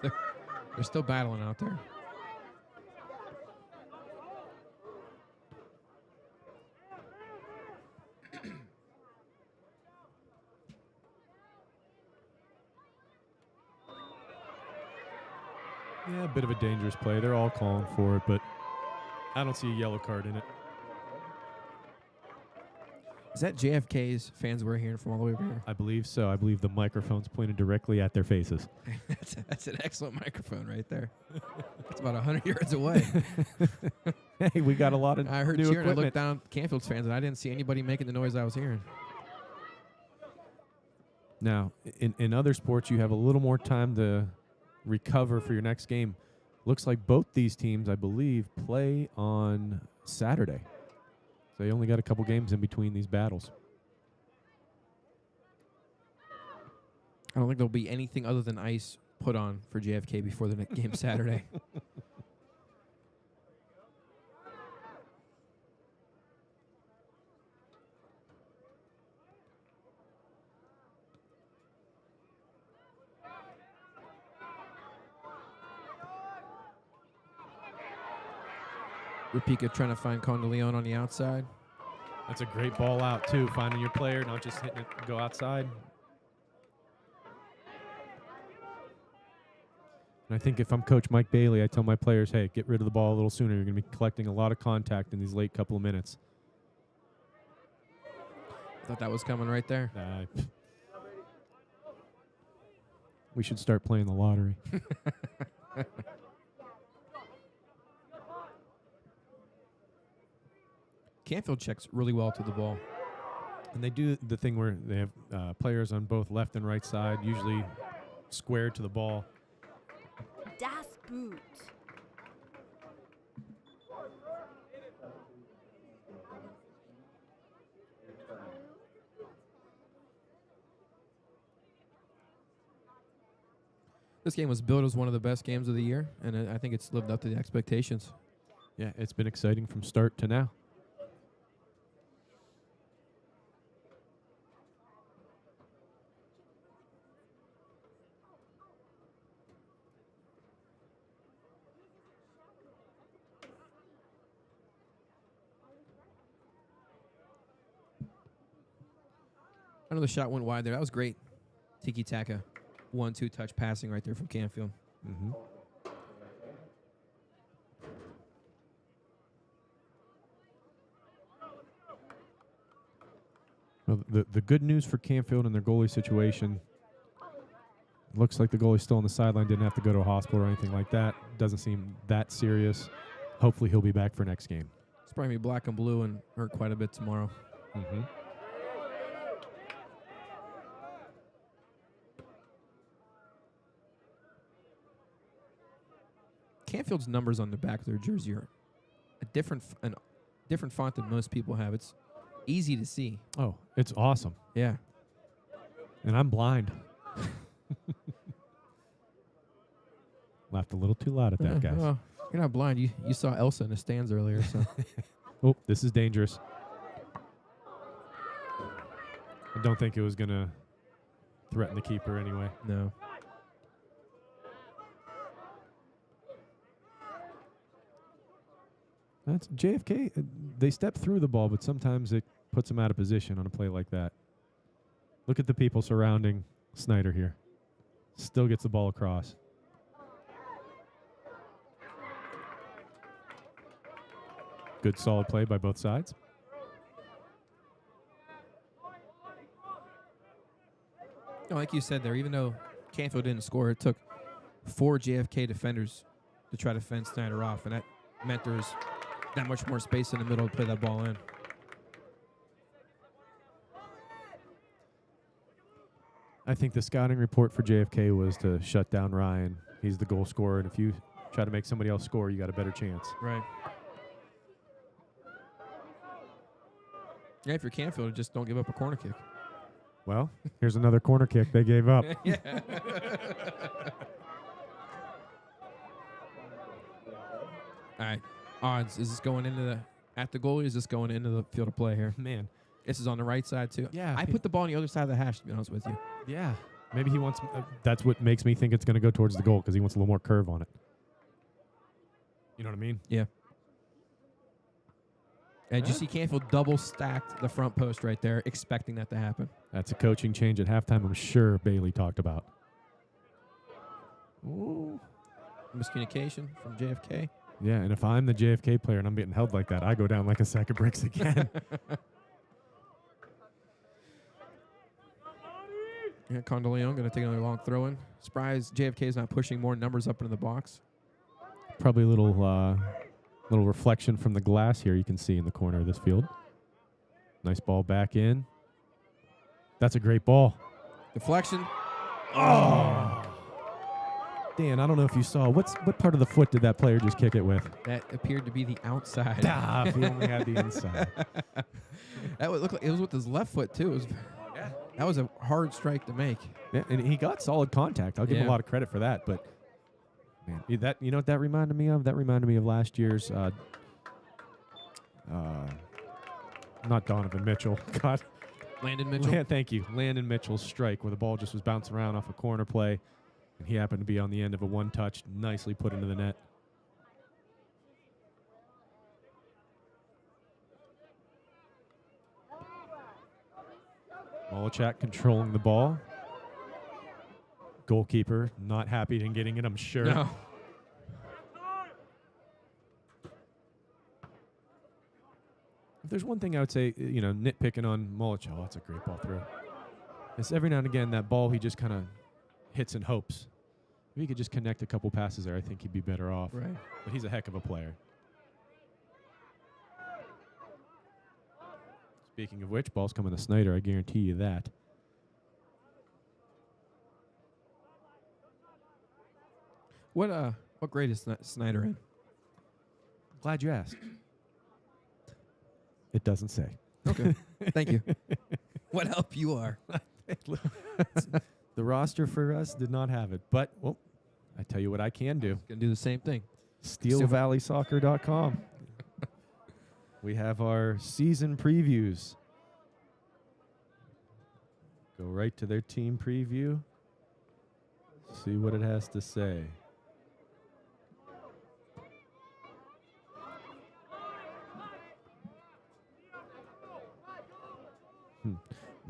they're still battling out there. Yeah, a bit of a dangerous play. They're all calling for it, but I don't see a yellow card in it. Is that JFK's fans we're hearing from all the way over here? I believe so. I believe the microphone's pointed directly at their faces. That's an excellent microphone right there. It's about 100 yards away. Hey, we got a lot of I heard new cheering. I equipment. looked down at Canfield's fans, and I didn't see anybody making the noise I was hearing. Now, in other sports, you have a little more time to recover for your next game. Looks like both these teams, I believe, play on Saturday. So they only got a couple games in between these battles. I don't think there'll be anything other than ice put on for JFK before the next game Saturday. Rapika trying to find Condeleone on the outside. That's a great ball out, too, finding your player, not just hitting it, go outside. And I think if I'm Coach Mike Bailey, I tell my players, hey, get rid of the ball a little sooner. You're going to be collecting a lot of contact in these late couple of minutes. Thought that was coming right there. We should start playing the lottery. Canfield checks really well to the ball. And they do the thing where they have players on both left and right side, usually squared to the ball. Das Boot. This game was billed as one of the best games of the year, and I think it's lived up to the expectations. Yeah, it's been exciting from start to now. I know the shot went wide there. That was great. Tiki-taka. 1-2 touch passing right there from Canfield. Mm-hmm. Well, the good news for Canfield and their goalie situation, looks like the goalie's still on the sideline, didn't have to go to a hospital or anything like that. Doesn't seem that serious. Hopefully he'll be back for next game. It's probably gonna be black and blue and hurt quite a bit tomorrow. Mm-hmm. Canfield's numbers on the back of their jersey are a different font than most people have. It's easy to see. Oh, it's awesome. Yeah. And I'm blind. Laughed a little too loud at that, guys. Well, you're not blind. You saw Elsa in the stands earlier, so. Oh, this is dangerous. I don't think it was going to threaten the keeper anyway. No. That's JFK. They step through the ball, but sometimes it puts them out of position on a play like that. Look at the people surrounding Snyder here. Still gets the ball across. Good solid play by both sides. No, like you said there, even though Canfield didn't score, it took 4 JFK defenders to try to fence Snyder off, and that meant there was that much more space in the middle to play that ball in. I think the scouting report for JFK was to shut down Ryan. He's the goal scorer, and if you try to make somebody else score, you got a better chance. Right. Yeah, if you're Canfield, just don't give up a corner kick. Well, here's another corner kick they gave up. Yeah. All right. Odds. Is this going into at the goalie? Or is this going into the field of play here? Man, This is on the right side too. Yeah. I put the ball on the other side of the hash, to be honest with you. yeah. Maybe he wants. That's what makes me think it's going to go towards the goal because he wants a little more curve on it. You know what I mean? Yeah. And you see Canfield double stacked the front post right there, expecting that to happen. That's a coaching change at halftime. I'm sure Bailey talked about. Ooh. Miscommunication from JFK. Yeah, and if I'm the JFK player and I'm getting held like that, I go down like a sack of bricks again. Yeah, Condeleone going to take another long throw in. Surprised JFK is not pushing more numbers up into the box. Probably a little reflection from the glass here you can see in the corner of this field. Nice ball back in. That's a great ball. Deflection. Oh. Dan, I don't know if you saw. What part of the foot did that player just kick it with? That appeared to be the outside. If he only had the inside. That would look like it was with his left foot too. That was a hard strike to make. Yeah, and he got solid contact. I'll give him a lot of credit for that. But man, you know what that reminded me of? That reminded me of last year's. Not Donovan Mitchell. God. Landon Mitchell. Thank you. Landon Mitchell's strike where the ball just was bouncing around off a corner play, and he happened to be on the end of a one-touch, nicely put into the net. Molachak controlling the ball. Goalkeeper not happy in getting it, I'm sure. No. If there's one thing I would say, nitpicking on Molachak, that's a great ball through. It's every now and again that ball he just kind of hits and hopes. If he could just connect a couple passes there, I think he'd be better off. Right. But he's a heck of a player. Speaking of which, ball's coming to Snyder. I guarantee you that. What grade is Snyder in? Glad you asked. It doesn't say. Okay. Thank you. What help you are. The roster for us did not have it. But, well, I tell you what I can do. Gonna do the same thing. SteelValleySoccer.com. We have our season previews. Go right to their team preview. See what it has to say.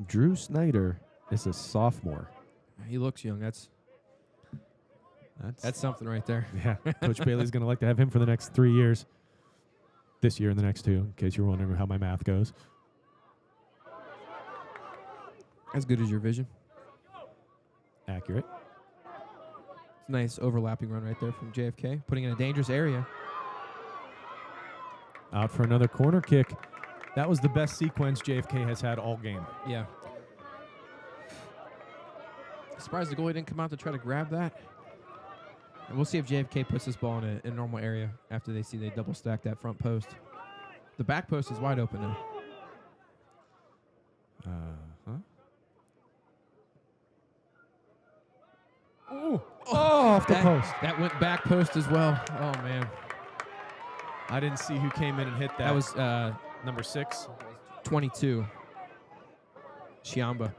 Drew Snyder is a sophomore. He looks young. That's something right there. Yeah, Coach Bailey's going to like to have him for the next 3 years. This year and the next 2, in case you're wondering how my math goes. As good as your vision. Accurate. It's a nice overlapping run right there from JFK, putting in a dangerous area. Out for another corner kick. That was the best sequence JFK has had all game. Yeah. Surprised the goalie didn't come out to try to grab that. And we'll see if JFK puts this ball in a normal area after they see they double stack that front post. The back post is wide open now. Oh, off the post. That went back post as well. Oh, man. I didn't see who came in and hit that. That was number 6. 22. Chiamba.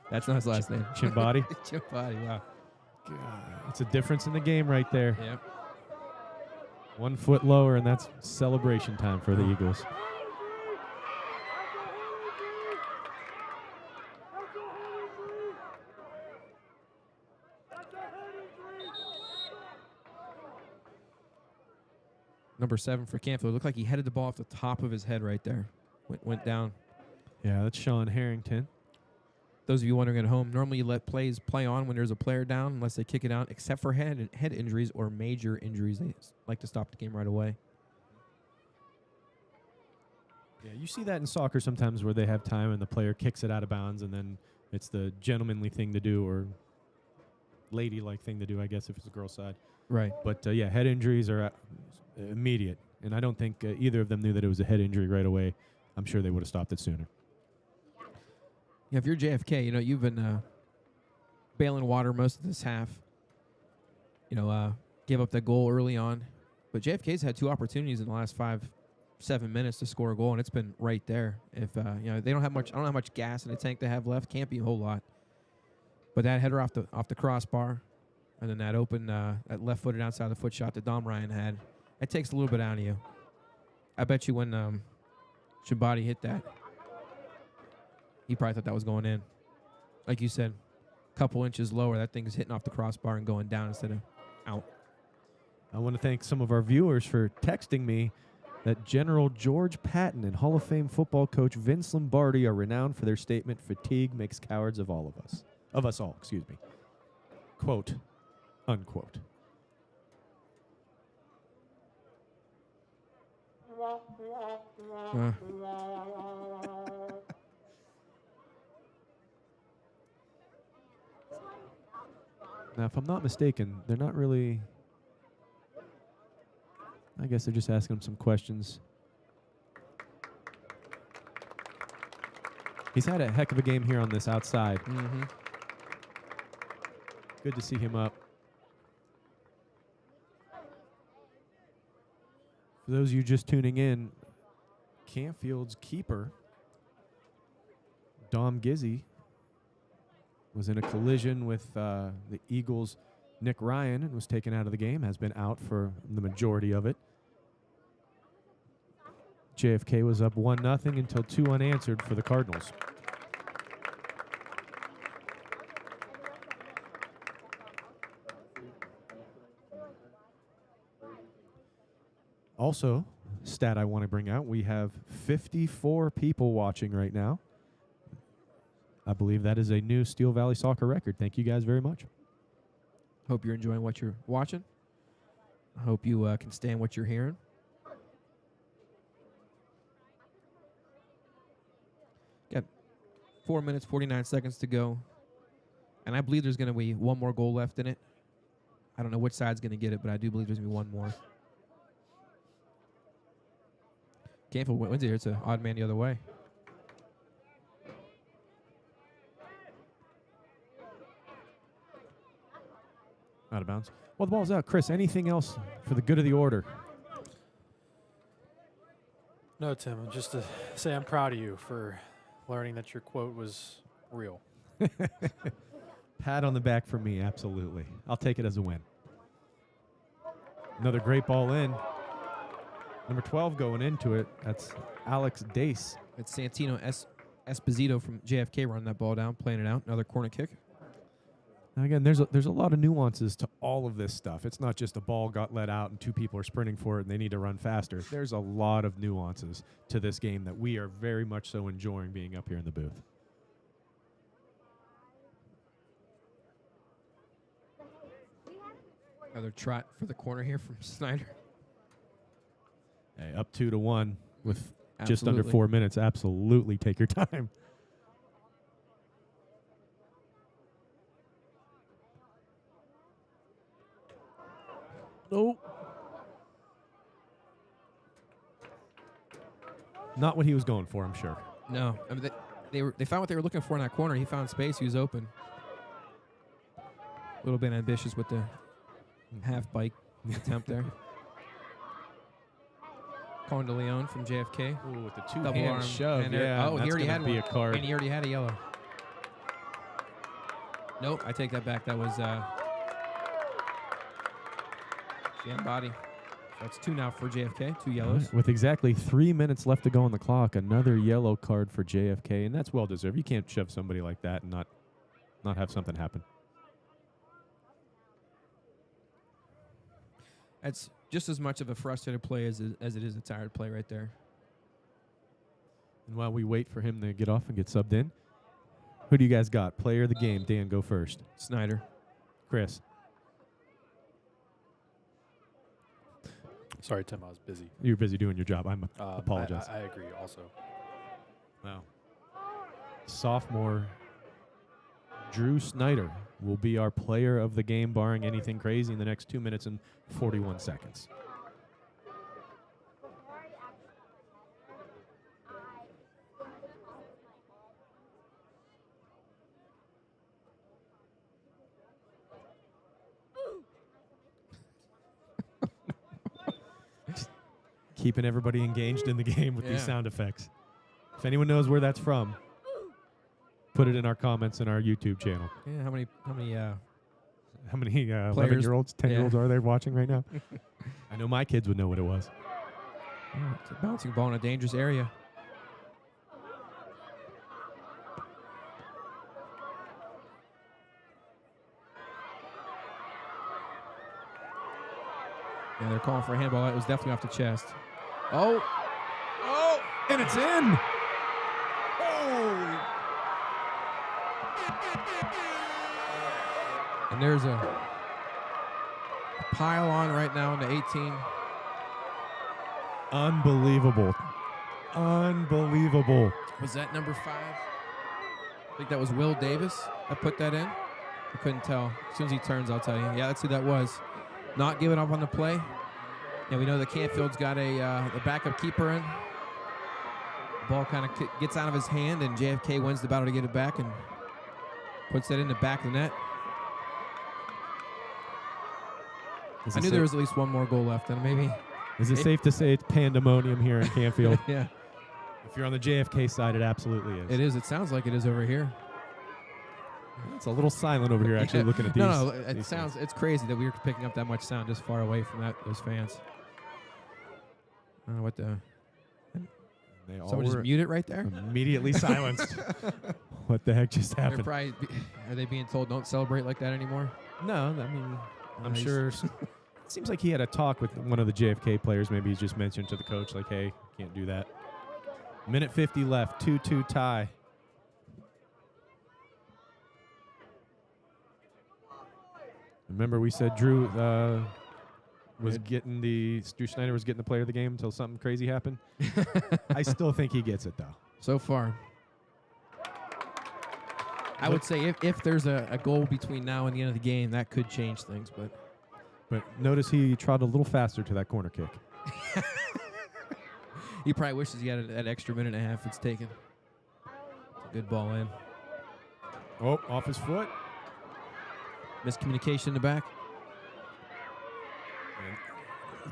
That's not his last name. Chimbadi. Chimbadi, wow. God, it's a difference in the game right there. Yep. 1 foot lower, and that's celebration time for the Eagles. Number 7 for Canfield. It looked like he headed the ball off the top of his head right there. Went down. Yeah, that's Sean Harrington. Those of you wondering at home, normally you let plays play on when there's a player down unless they kick it out, except for head injuries or major injuries. They like to stop the game right away. Yeah, you see that in soccer sometimes where they have time and the player kicks it out of bounds and then It's the gentlemanly thing to do, or ladylike thing to do, I guess, if it's a girl's side. Right. But, yeah, head injuries are immediate. And I don't think either of them knew that it was a head injury right away. I'm sure they would have stopped it sooner. Yeah, if you're JFK, you've been bailing water most of this half. Give up that goal early on. But JFK's had 2 opportunities in the last 5-7 minutes to score a goal, and it's been right there. If they don't have much, I don't know how much gas in the tank they have left. Can't be a whole lot. But that header off the crossbar, and then that open that left-footed outside the foot shot that Dom Ryan had, it takes a little bit out of you. I bet you when Shabbat hit that, he probably thought that was going in. Like you said, a couple inches lower, that thing is hitting off the crossbar and going down instead of out. I want to thank some of our viewers for texting me that General George Patton and Hall of Fame football coach Vince Lombardi are renowned for their statement, "Fatigue makes cowards of all of us." Of us all, excuse me. Quote, unquote. Now, if I'm not mistaken, they're not really... I guess they're just asking him some questions. He's had a heck of a game here on this outside. Mm-hmm. Good to see him up. For those of you just tuning in, Canfield's keeper, Dom Gizzi, was in a collision with the Eagles' Nick Ryan and was taken out of the game, has been out for the majority of it. JFK was up 1-0 until 2 unanswered for the Cardinals. Also, stat I want to bring out, we have 54 people watching right now. I believe that is a new Steel Valley Soccer record. Thank you guys very much. Hope you're enjoying what you're watching. I hope you can stand what you're hearing. Got 4 minutes, 49 seconds to go. And I believe there's going to be one more goal left in it. I don't know which side's going to get it, but I do believe there's going to be one more. Canfield wins it here. It's an odd man the other way. Out of bounds. Well, the ball's out. Chris, anything else for the good of the order? No, Tim, just to say I'm proud of you for learning that your quote was real. Pat on the back for me, absolutely. I'll take it as a win. Another great ball in. Number 12 going into it. That's Alex Dace. It's Santino Esposito from JFK running that ball down, playing it out. Another corner kick. Now again, there's a lot of nuances to all of this stuff. It's not just a ball got let out and 2 people are sprinting for it and they need to run faster. There's a lot of nuances to this game that we are very much so enjoying being up here in the booth. Another trot for the corner here from Snyder. Hey, up 2-1 with just Absolutely. under 4 minutes. Absolutely take your time. Nope. Not what he was going for, I'm sure. No, I mean, they found what they were looking for in that corner. He found space. He was open. A little bit ambitious with the half bike attempt there. Cohen de Leon from JFK. Ooh, with the Double two-hand arm. shove, And yeah. oh, he that's already gonna had be one. a card. And he already had a yellow. Nope, I take that back. That was jam body. That's 2 now for JFK. 2 yellows. With exactly 3 minutes left to go on the clock, another yellow card for JFK, and that's well deserved. You can't shove somebody like that and not have something happen. That's just as much of a frustrated play as it is a tired play right there. And while we wait for him to get off and get subbed in, who do you guys got? Player of the game. Dan, go first. Snyder. Chris. Sorry, Tim, I was busy. You're busy doing your job. I apologize. I agree also. Wow. Sophomore Drew Snyder will be our player of the game, barring anything crazy in the next 2 minutes and 41 seconds. Keeping everybody engaged in the game with these sound effects. If anyone knows where that's from, put it in our comments in our YouTube channel. Yeah, how many How many 11-year-olds, 10-year-olds are there watching right now? I know my kids would know what it was. Oh, it's a bouncing ball in a dangerous area. Yeah, they're calling for a handball. It was definitely off the chest. Oh! Oh! And it's in! Holy! And there's a pile on right now in the 18. Unbelievable. Unbelievable. Was that number 5? I think that was Will Davis. I put that in. I couldn't tell. As soon as he turns, I'll tell you. Yeah, that's who that was. Not giving up on the play. And we know that Canfield's got the backup keeper in. The ball kind of gets out of his hand, and JFK wins the battle to get it back and puts that in the back of the net. I knew there was at least one more goal left, and maybe. Is it safe to say it's pandemonium here in Canfield? Yeah. If you're on the JFK side, it absolutely is. It is. It sounds like it is over here. It's a little silent over here, actually, looking at these. No, it sounds. It's crazy that we were picking up that much sound just far away from those fans. I don't know what the. They all Someone just were mute it right there. immediately silenced. What the heck just They're happened? probably. Are they being told don't celebrate like that anymore? No, I mean, I'm Nice. sure. It seems like he had a talk with one of the JFK players. Maybe he's just mentioned to the coach, like, hey, can't do that. Minute 50 left, 2-2 tie. Remember, we said Drew Snyder was getting the player of the game until something crazy happened. I still think he gets it, though. So far. I would say if there's a goal between now and the end of the game, that could change things, but. But notice he trotted a little faster to that corner kick. He probably wishes he had that extra minute and a half it's taken. It's a good ball in. Oh, off his foot. Miscommunication in the back.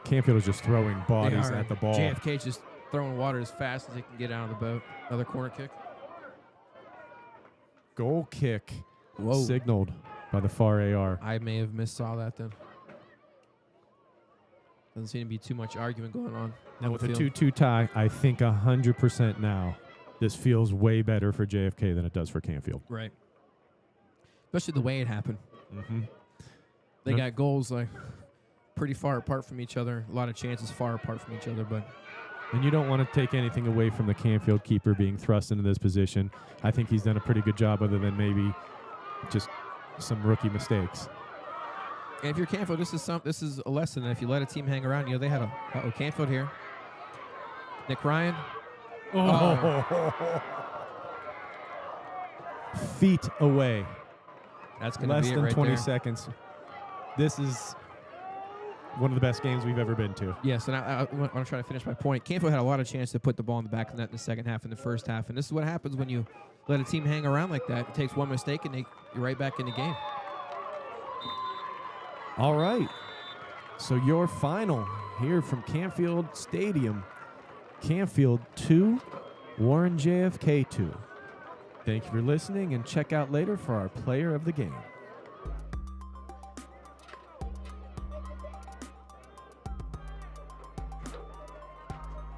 Canfield is just throwing bodies at the ball. JFK's just throwing water as fast as he can get out of the boat. Another corner kick. Goal kick. Whoa. Signaled by the far AR. I may have saw that then. Doesn't seem to be too much argument going on. Now with the a field. 2-2 tie, I think 100% now this feels way better for JFK than it does for Canfield. Right. Especially the way it happened. Mm-hmm. They got goals like pretty far apart from each other. A lot of chances far apart from each other, but. And you don't want to take anything away from the Canfield keeper being thrust into this position. I think he's done a pretty good job, other than maybe just some rookie mistakes. And if you're Canfield, this is a lesson. And if you let a team hang around, they had a Canfield here. Nick Ryan. Feet away. That's going to Less be it than right 20 there. seconds. This is one of the best games we've ever been to. Yes, and I want to try to finish my point. Canfield had a lot of chance to put the ball in the back of the net in the second half and the first half. And this is what happens when you let a team hang around like that. It takes one mistake and you're right back in the game. All right. So your final here from Canfield Stadium. Canfield 2, Warren JFK 2. Thank you for listening, and check out later for our player of the game.